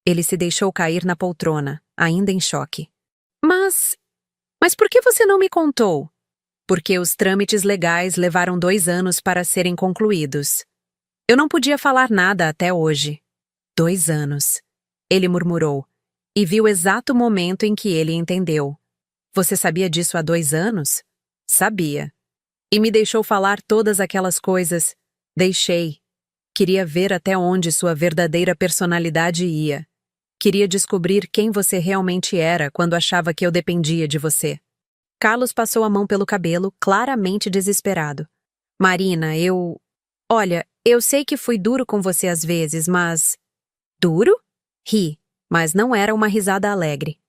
Ele se deixou cair na poltrona, ainda em choque. Mas por que você não me contou? Porque os trâmites legais levaram 2 anos para serem concluídos. Eu não podia falar nada até hoje. 2 anos. Ele murmurou, e viu o exato momento em que ele entendeu. Você sabia disso há 2 anos? Sabia. E me deixou falar todas aquelas coisas. Deixei. Queria ver até onde sua verdadeira personalidade ia. Queria descobrir quem você realmente era quando achava que eu dependia de você. Carlos passou a mão pelo cabelo, claramente desesperado. Marina, Olha, eu sei que fui duro com você às vezes, mas... Duro? Ri, mas não era uma risada alegre.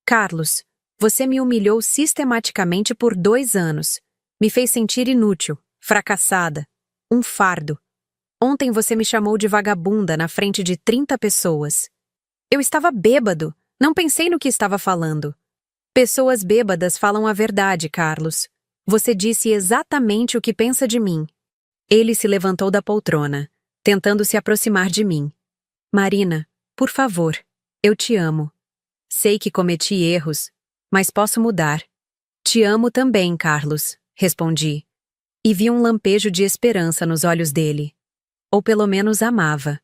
Carlos, você me humilhou sistematicamente por 2 anos. Me fez sentir inútil, fracassada, um fardo. Ontem você me chamou de vagabunda na frente de 30 pessoas. Eu estava bêbado, não pensei no que estava falando. Pessoas bêbadas falam a verdade, Carlos. Você disse exatamente o que pensa de mim. Ele se levantou da poltrona, tentando se aproximar de mim. Marina, por favor, eu te amo. Sei que cometi erros, mas posso mudar. Te amo também, Carlos, respondi. E vi um lampejo de esperança nos olhos dele. Ou pelo menos amava.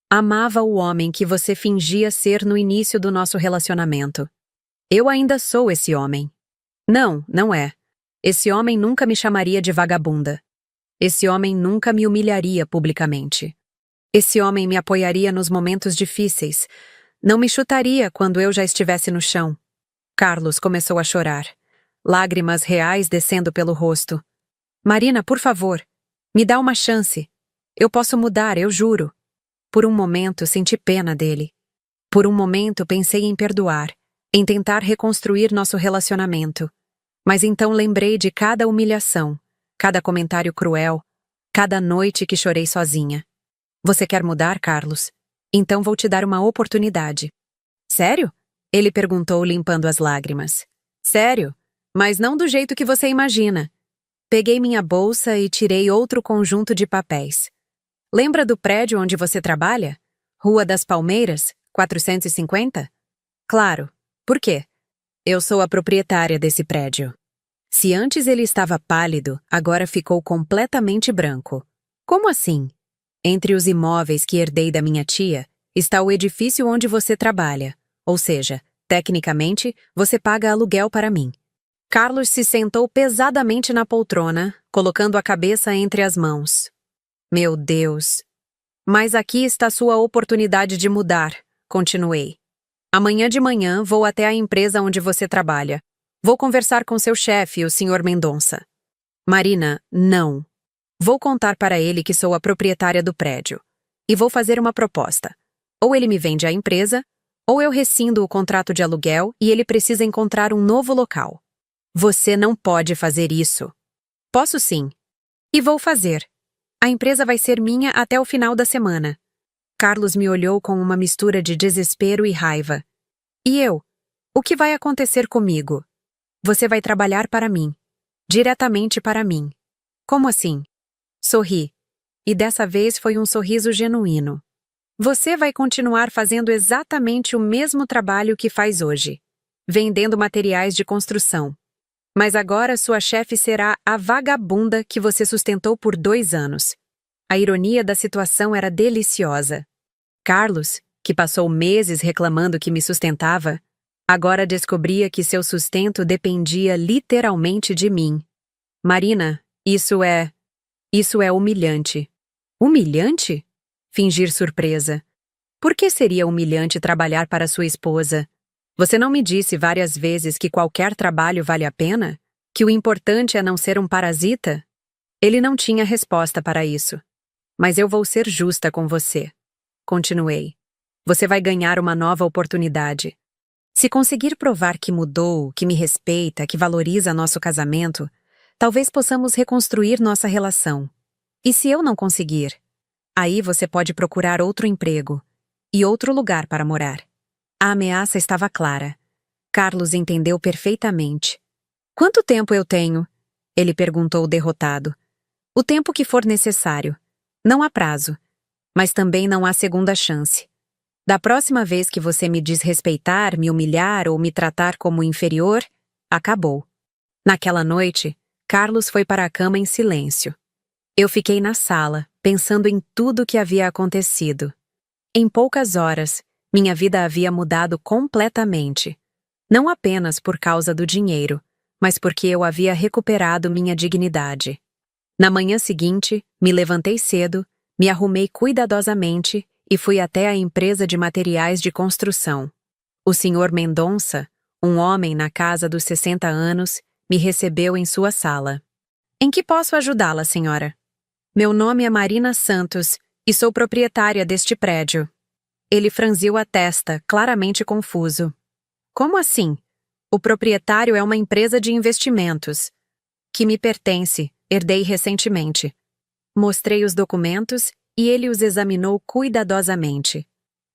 Amava o homem que você fingia ser no início do nosso relacionamento. Eu ainda sou esse homem. Não, não é. Esse homem nunca me chamaria de vagabunda. Esse homem nunca me humilharia publicamente. Esse homem me apoiaria nos momentos difíceis. Não me chutaria quando eu já estivesse no chão. Carlos começou a chorar. Lágrimas reais descendo pelo rosto. Marina, por favor, me dá uma chance. Eu posso mudar, eu juro. Por um momento senti pena dele. Por um momento pensei em perdoar, em tentar reconstruir nosso relacionamento. Mas então lembrei de cada humilhação, cada comentário cruel, cada noite que chorei sozinha. Você quer mudar, Carlos? Então vou te dar uma oportunidade. Sério? Ele perguntou, limpando as lágrimas. Sério, mas não do jeito que você imagina. Peguei minha bolsa e tirei outro conjunto de papéis. Lembra do prédio onde você trabalha? Rua das Palmeiras, 450? Claro. Por quê? Eu sou a proprietária desse prédio. Se antes ele estava pálido, agora ficou completamente branco. Como assim? Entre os imóveis que herdei da minha tia, está o edifício onde você trabalha. Ou seja, tecnicamente, você paga aluguel para mim. Carlos se sentou pesadamente na poltrona, colocando a cabeça entre as mãos. Meu Deus! Mas aqui está sua oportunidade de mudar, continuei. Amanhã de manhã vou até a empresa onde você trabalha. Vou conversar com seu chefe, o Sr. Mendonça. Marina, não. Vou contar para ele que sou a proprietária do prédio. E vou fazer uma proposta. Ou ele me vende a empresa, ou eu rescindo o contrato de aluguel e ele precisa encontrar um novo local. Você não pode fazer isso. Posso sim. E vou fazer. A empresa vai ser minha até o final da semana. Carlos me olhou com uma mistura de desespero e raiva. E eu? O que vai acontecer comigo? Você vai trabalhar para mim. Diretamente para mim. Como assim? Sorri. E dessa vez foi um sorriso genuíno. Você vai continuar fazendo exatamente o mesmo trabalho que faz hoje. Vendendo materiais de construção. Mas agora sua chefe será a vagabunda que você sustentou por 2 anos. A ironia da situação era deliciosa. Carlos, que passou meses reclamando que me sustentava, agora descobria que seu sustento dependia literalmente de mim. Marina, isso é humilhante. Humilhante? Fingir surpresa. Por que seria humilhante trabalhar para sua esposa? Você não me disse várias vezes que qualquer trabalho vale a pena? Que o importante é não ser um parasita? Ele não tinha resposta para isso. Mas eu vou ser justa com você. Continuei. Você vai ganhar uma nova oportunidade. Se conseguir provar que mudou, que me respeita, que valoriza nosso casamento, talvez possamos reconstruir nossa relação. E se eu não conseguir? Aí você pode procurar outro emprego e outro lugar para morar. A ameaça estava clara. Carlos entendeu perfeitamente. Quanto tempo eu tenho? Ele perguntou derrotado. O tempo que for necessário. Não há prazo. Mas também não há segunda chance. Da próxima vez que você me desrespeitar, me humilhar ou me tratar como inferior, acabou. Naquela noite, Carlos foi para a cama em silêncio. Eu fiquei na sala, pensando em tudo o que havia acontecido. Em poucas horas, minha vida havia mudado completamente. Não apenas por causa do dinheiro, mas porque eu havia recuperado minha dignidade. Na manhã seguinte, me levantei cedo, me arrumei cuidadosamente e fui até a empresa de materiais de construção. O Sr. Mendonça, um homem na casa dos 60 anos, me recebeu em sua sala. Em que posso ajudá-la, senhora? Meu nome é Marina Santos e sou proprietária deste prédio. Ele franziu a testa, claramente confuso. Como assim? O proprietário é uma empresa de investimentos. Que me pertence, herdei recentemente. Mostrei os documentos e ele os examinou cuidadosamente.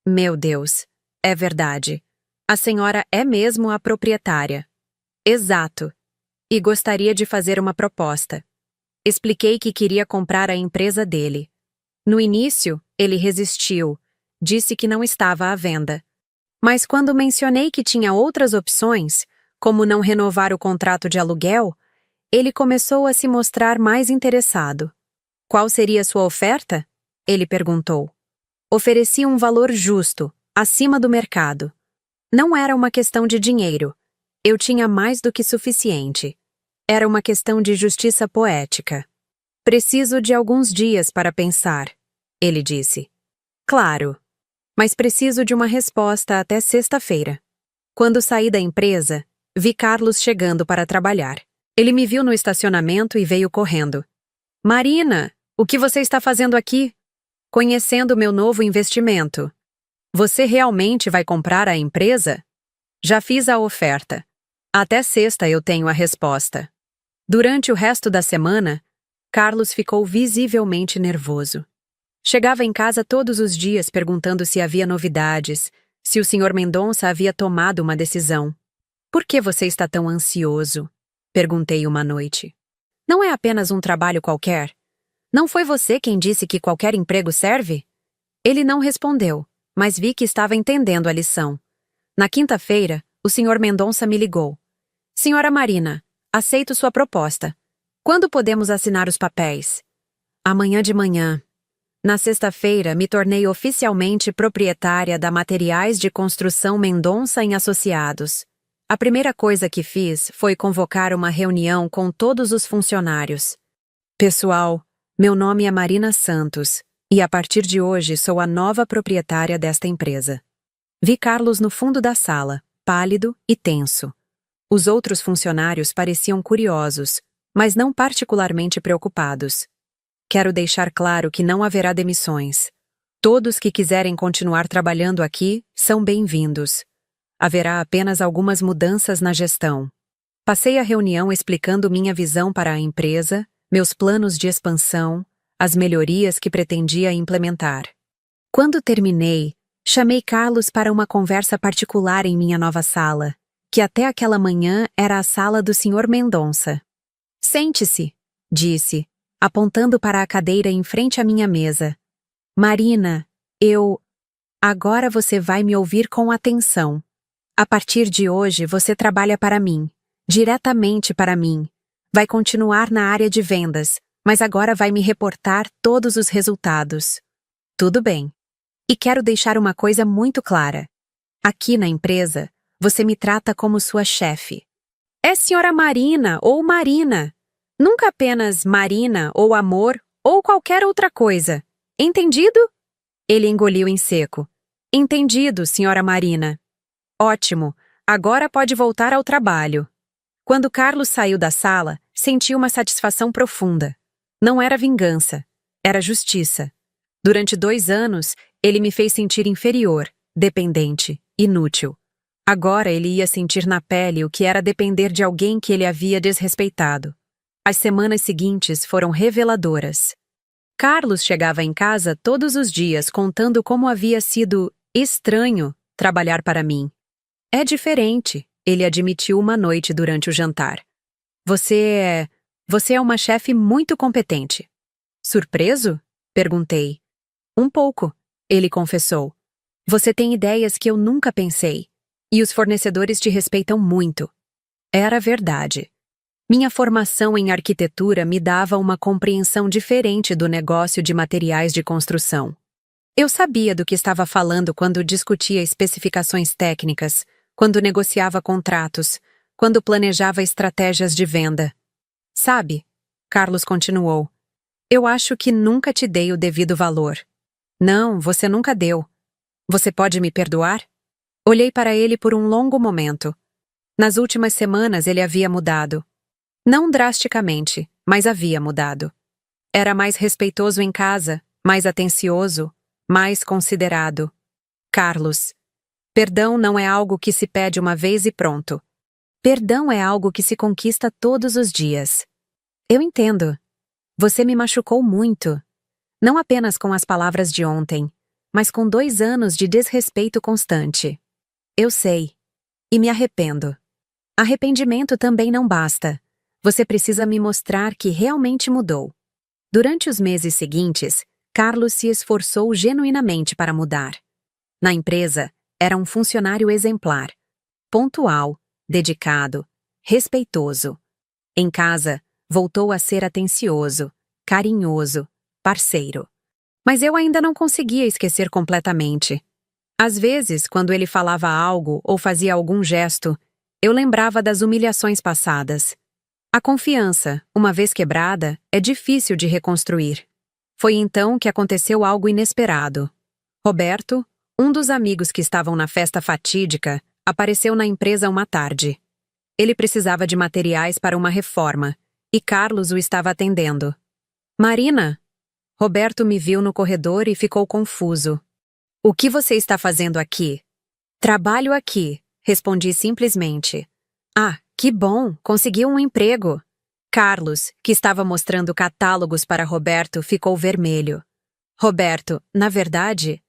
Meu Deus, é verdade. A senhora é mesmo a proprietária. Exato. e gostaria de fazer uma proposta. Expliquei que queria comprar a empresa dele. No início, ele resistiu, disse que não estava à venda. Mas quando mencionei que tinha outras opções, como não renovar o contrato de aluguel, ele começou a se mostrar mais interessado. Qual seria sua oferta? Ele perguntou. Ofereci um valor justo, acima do mercado. Não era uma questão de dinheiro. Eu tinha mais do que suficiente. Era uma questão de justiça poética. Preciso de alguns dias para pensar, ele disse. Claro, mas preciso de uma resposta até sexta-feira. Quando saí da empresa, vi Carlos chegando para trabalhar. Ele me viu no estacionamento e veio correndo. Marina, o que você está fazendo aqui? Conhecendo meu novo investimento. Você realmente vai comprar a empresa? Já fiz a oferta. Até sexta eu tenho a resposta. Durante o resto da semana, Carlos ficou visivelmente nervoso. Chegava em casa todos os dias perguntando se havia novidades, se o Sr. Mendonça havia tomado uma decisão. Por que você está tão ansioso? Perguntei uma noite. Não é apenas um trabalho qualquer? Não foi você quem disse que qualquer emprego serve? Ele não respondeu, mas vi que estava entendendo a lição. Na quinta-feira, o Sr. Mendonça me ligou. Senhora Marina, aceito sua proposta. Quando podemos assinar os papéis? Amanhã de manhã. Na sexta-feira, me tornei oficialmente proprietária da Materiais de Construção Mendonça em Associados. A primeira coisa que fiz foi convocar uma reunião com todos os funcionários. Pessoal, meu nome é Marina Santos, e a partir de hoje sou a nova proprietária desta empresa. Vi Carlos no fundo da sala, pálido e tenso. Os outros funcionários pareciam curiosos, mas não particularmente preocupados. Quero deixar claro que não haverá demissões. Todos que quiserem continuar trabalhando aqui são bem-vindos. Haverá apenas algumas mudanças na gestão. Passei a reunião explicando minha visão para a empresa, meus planos de expansão, as melhorias que pretendia implementar. Quando terminei, chamei Carlos para uma conversa particular em minha nova sala, que até aquela manhã era a sala do Sr. Mendonça. Sente-se, disse, apontando para a cadeira em frente à minha mesa. Marina, Agora você vai me ouvir com atenção. A partir de hoje você trabalha para mim, diretamente para mim. Vai continuar na área de vendas, mas agora vai me reportar todos os resultados. Tudo bem. E quero deixar uma coisa muito clara. Aqui na empresa, você me trata como sua chefe. É senhora Marina ou Marina. Nunca apenas Marina ou amor ou qualquer outra coisa. Entendido? Ele engoliu em seco. Entendido, senhora Marina. Ótimo, agora pode voltar ao trabalho. Quando Carlos saiu da sala, senti uma satisfação profunda. Não era vingança, era justiça. Durante 2 anos, ele me fez sentir inferior, dependente, inútil. Agora ele ia sentir na pele o que era depender de alguém que ele havia desrespeitado. As semanas seguintes foram reveladoras. Carlos chegava em casa todos os dias contando como havia sido estranho trabalhar para mim. É diferente, ele admitiu uma noite durante o jantar. Você é uma chefe muito competente. Surpreso? Perguntei. Um pouco, ele confessou. Você tem ideias que eu nunca pensei. E os fornecedores te respeitam muito. Era verdade. Minha formação em arquitetura me dava uma compreensão diferente do negócio de materiais de construção. Eu sabia do que estava falando quando discutia especificações técnicas, quando negociava contratos, quando planejava estratégias de venda. Sabe, Carlos continuou, eu acho que nunca te dei o devido valor. Não, você nunca deu. Você pode me perdoar? Olhei para ele por um longo momento. Nas últimas semanas ele havia mudado. Não drasticamente, mas havia mudado. Era mais respeitoso em casa, mais atencioso, mais considerado. Carlos, perdão não é algo que se pede uma vez e pronto. Perdão é algo que se conquista todos os dias. Eu entendo. Você me machucou muito. Não apenas com as palavras de ontem, mas com 2 anos de desrespeito constante. Eu sei. E me arrependo. Arrependimento também não basta. Você precisa me mostrar que realmente mudou. Durante os meses seguintes, Carlos se esforçou genuinamente para mudar. Na empresa, era um funcionário exemplar, pontual, dedicado, respeitoso. Em casa, voltou a ser atencioso, carinhoso, parceiro. Mas eu ainda não conseguia esquecer completamente. Às vezes, quando ele falava algo ou fazia algum gesto, eu lembrava das humilhações passadas. A confiança, uma vez quebrada, é difícil de reconstruir. Foi então que aconteceu algo inesperado. Roberto, um dos amigos que estavam na festa fatídica, apareceu na empresa uma tarde. Ele precisava de materiais para uma reforma, e Carlos o estava atendendo. Marina? Roberto me viu no corredor e ficou confuso. O que você está fazendo aqui? Trabalho aqui, respondi simplesmente. Ah, que bom, conseguiu um emprego. Carlos, que estava mostrando catálogos para Roberto, ficou vermelho. Roberto, na verdade,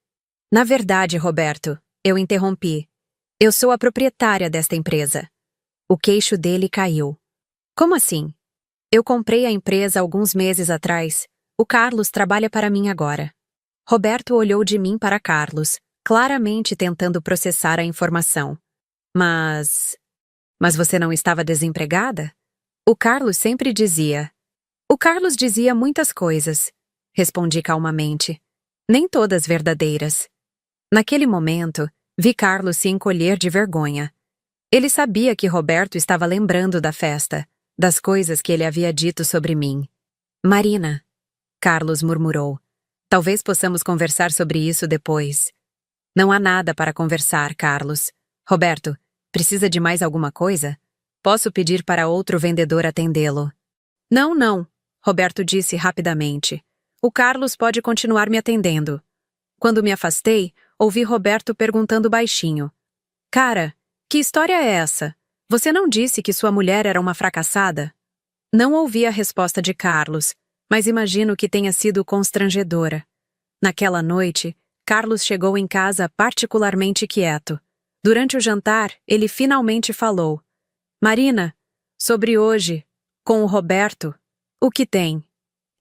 Roberto, eu interrompi. Eu sou a proprietária desta empresa. O queixo dele caiu. Como assim? Eu comprei a empresa alguns meses atrás. O Carlos trabalha para mim agora. Roberto olhou de mim para Carlos, claramente tentando processar a informação. Mas você não estava desempregada? O Carlos sempre dizia. O Carlos dizia muitas coisas, respondi calmamente. Nem todas verdadeiras. Naquele momento, vi Carlos se encolher de vergonha. Ele sabia que Roberto estava lembrando da festa, das coisas que ele havia dito sobre mim. Marina, Carlos murmurou. Talvez possamos conversar sobre isso depois. Não há nada para conversar, Carlos. Roberto, precisa de mais alguma coisa? Posso pedir para outro vendedor atendê-lo. Não, Roberto disse rapidamente. O Carlos pode continuar me atendendo. Quando me afastei, ouvi Roberto perguntando baixinho. Cara, que história é essa? Você não disse que sua mulher era uma fracassada? Não ouvi a resposta de Carlos, mas imagino que tenha sido constrangedora. Naquela noite, Carlos chegou em casa particularmente quieto. Durante o jantar, ele finalmente falou. Marina, sobre hoje, com o Roberto, o que tem?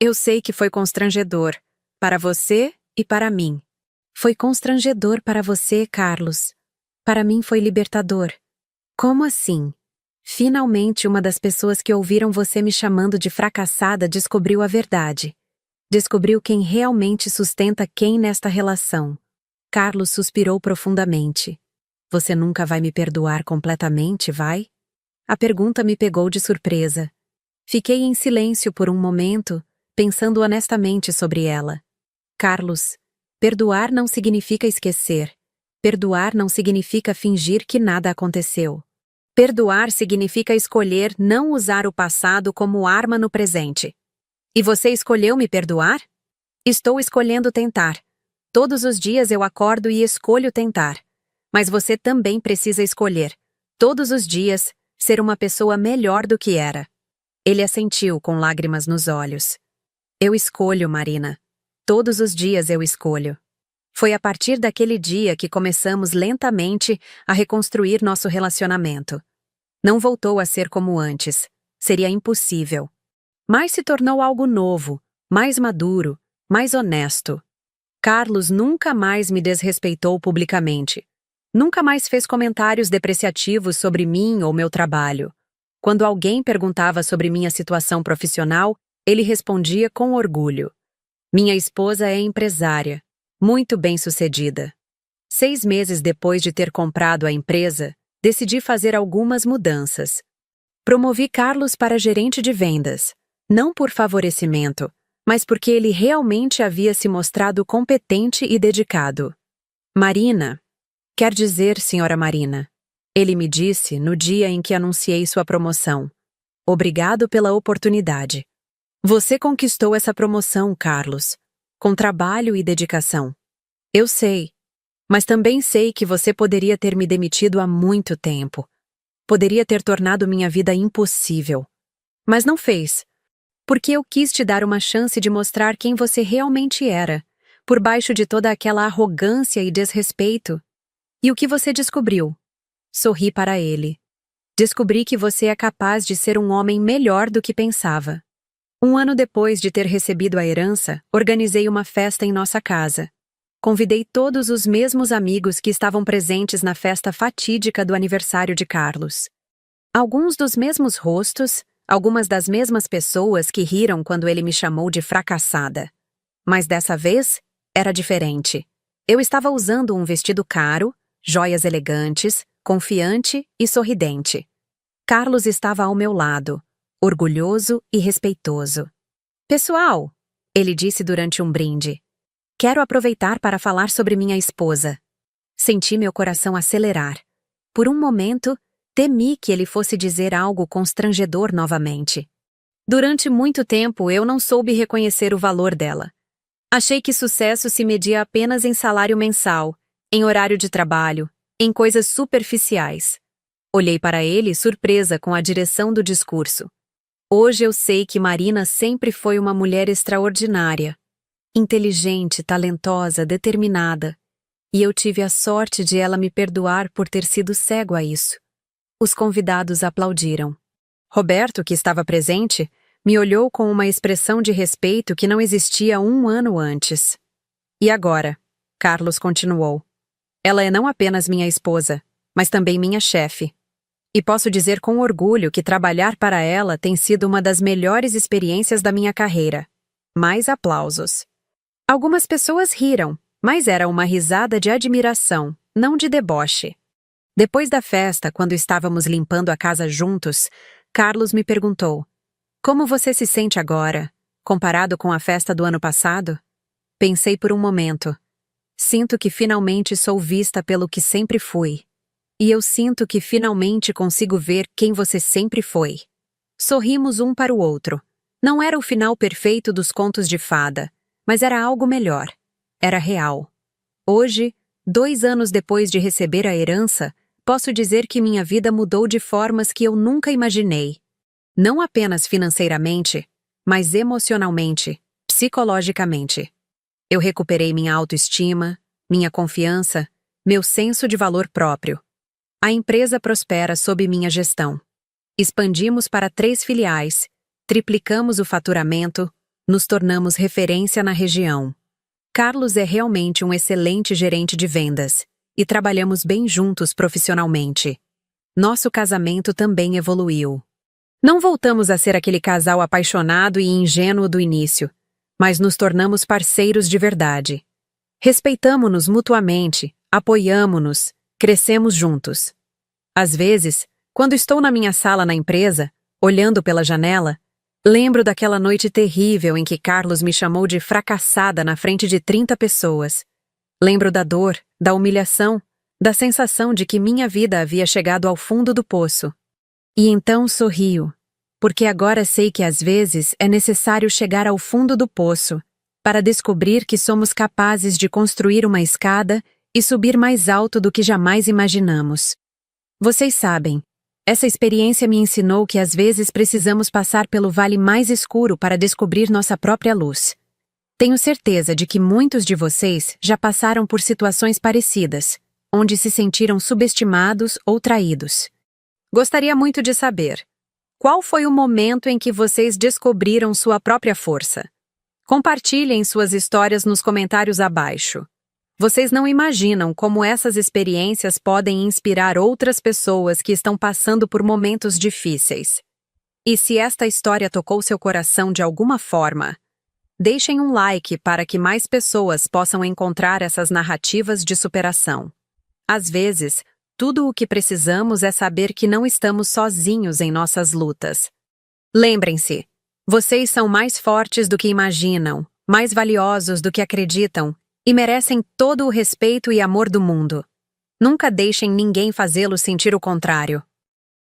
Eu sei que foi constrangedor, para você e para mim. Foi constrangedor para você, Carlos. Para mim foi libertador. Como assim? Finalmente uma das pessoas que ouviram você me chamando de fracassada descobriu a verdade. Descobriu quem realmente sustenta quem nesta relação. Carlos suspirou profundamente. Você nunca vai me perdoar completamente, vai? A pergunta me pegou de surpresa. Fiquei em silêncio por um momento, pensando honestamente sobre ela. Carlos, perdoar não significa esquecer. Perdoar não significa fingir que nada aconteceu. Perdoar significa escolher não usar o passado como arma no presente. E você escolheu me perdoar? Estou escolhendo tentar. Todos os dias eu acordo e escolho tentar. Mas você também precisa escolher, todos os dias, ser uma pessoa melhor do que era. Ele assentiu com lágrimas nos olhos. Eu escolho, Marina. Todos os dias eu escolho. Foi a partir daquele dia que começamos lentamente a reconstruir nosso relacionamento. Não voltou a ser como antes. Seria impossível. Mas se tornou algo novo, mais maduro, mais honesto. Carlos nunca mais me desrespeitou publicamente. Nunca mais fez comentários depreciativos sobre mim ou meu trabalho. Quando alguém perguntava sobre minha situação profissional, ele respondia com orgulho. Minha esposa é empresária, muito bem-sucedida. 6 meses depois de ter comprado a empresa, decidi fazer algumas mudanças. Promovi Carlos para gerente de vendas, não por favorecimento, mas porque ele realmente havia se mostrado competente e dedicado. Marina, quer dizer, senhora Marina, ele me disse no dia em que anunciei sua promoção. Obrigado pela oportunidade. Você conquistou essa promoção, Carlos, com trabalho e dedicação. Eu sei, mas também sei que você poderia ter me demitido há muito tempo. Poderia ter tornado minha vida impossível. Mas não fez, porque eu quis te dar uma chance de mostrar quem você realmente era, por baixo de toda aquela arrogância e desrespeito. E o que você descobriu? Sorri para ele. Descobri que você é capaz de ser um homem melhor do que pensava. Um ano depois de ter recebido a herança, organizei uma festa em nossa casa. Convidei todos os mesmos amigos que estavam presentes na festa fatídica do aniversário de Carlos. Alguns dos mesmos rostos, algumas das mesmas pessoas que riram quando ele me chamou de fracassada. Mas dessa vez, era diferente. Eu estava usando um vestido caro, joias elegantes, confiante e sorridente. Carlos estava ao meu lado, orgulhoso e respeitoso. Pessoal, ele disse durante um brinde, quero aproveitar para falar sobre minha esposa. Senti meu coração acelerar. Por um momento, temi que ele fosse dizer algo constrangedor novamente. Durante muito tempo, eu não soube reconhecer o valor dela. Achei que sucesso se media apenas em salário mensal, em horário de trabalho, em coisas superficiais. Olhei para ele surpresa com a direção do discurso. Hoje eu sei que Marina sempre foi uma mulher extraordinária, inteligente, talentosa, determinada, e eu tive a sorte de ela me perdoar por ter sido cego a isso. Os convidados aplaudiram. Roberto, que estava presente, me olhou com uma expressão de respeito que não existia um ano antes. E agora? Carlos continuou. Ela é não apenas minha esposa, mas também minha chefe. E posso dizer com orgulho que trabalhar para ela tem sido uma das melhores experiências da minha carreira. Mais aplausos. Algumas pessoas riram, mas era uma risada de admiração, não de deboche. Depois da festa, quando estávamos limpando a casa juntos, Carlos me perguntou: como você se sente agora, comparado com a festa do ano passado? Pensei por um momento. Sinto que finalmente sou vista pelo que sempre fui. E eu sinto que finalmente consigo ver quem você sempre foi. Sorrimos um para o outro. Não era o final perfeito dos contos de fada, mas era algo melhor. Era real. Hoje, 2 anos depois de receber a herança, posso dizer que minha vida mudou de formas que eu nunca imaginei. Não apenas financeiramente, mas emocionalmente, psicologicamente. Eu recuperei minha autoestima, minha confiança, meu senso de valor próprio. A empresa prospera sob minha gestão. Expandimos para 3 filiais, triplicamos o faturamento, nos tornamos referência na região. Carlos é realmente um excelente gerente de vendas, e trabalhamos bem juntos profissionalmente. Nosso casamento também evoluiu. Não voltamos a ser aquele casal apaixonado e ingênuo do início, mas nos tornamos parceiros de verdade. Respeitamo-nos mutuamente, apoiamo-nos, crescemos juntos. Às vezes, quando estou na minha sala na empresa, olhando pela janela, lembro daquela noite terrível em que Carlos me chamou de fracassada na frente de 30 pessoas. Lembro da dor, da humilhação, da sensação de que minha vida havia chegado ao fundo do poço. E então sorrio, porque agora sei que às vezes é necessário chegar ao fundo do poço para descobrir que somos capazes de construir uma escada e subir mais alto do que jamais imaginamos. Vocês sabem, essa experiência me ensinou que às vezes precisamos passar pelo vale mais escuro para descobrir nossa própria luz. Tenho certeza de que muitos de vocês já passaram por situações parecidas, onde se sentiram subestimados ou traídos. Gostaria muito de saber, qual foi o momento em que vocês descobriram sua própria força? Compartilhem suas histórias nos comentários abaixo. Vocês não imaginam como essas experiências podem inspirar outras pessoas que estão passando por momentos difíceis. E se esta história tocou seu coração de alguma forma, deixem um like para que mais pessoas possam encontrar essas narrativas de superação. Às vezes, tudo o que precisamos é saber que não estamos sozinhos em nossas lutas. Lembrem-se, vocês são mais fortes do que imaginam, mais valiosos do que acreditam, e merecem todo o respeito e amor do mundo. Nunca deixem ninguém fazê-los sentir o contrário.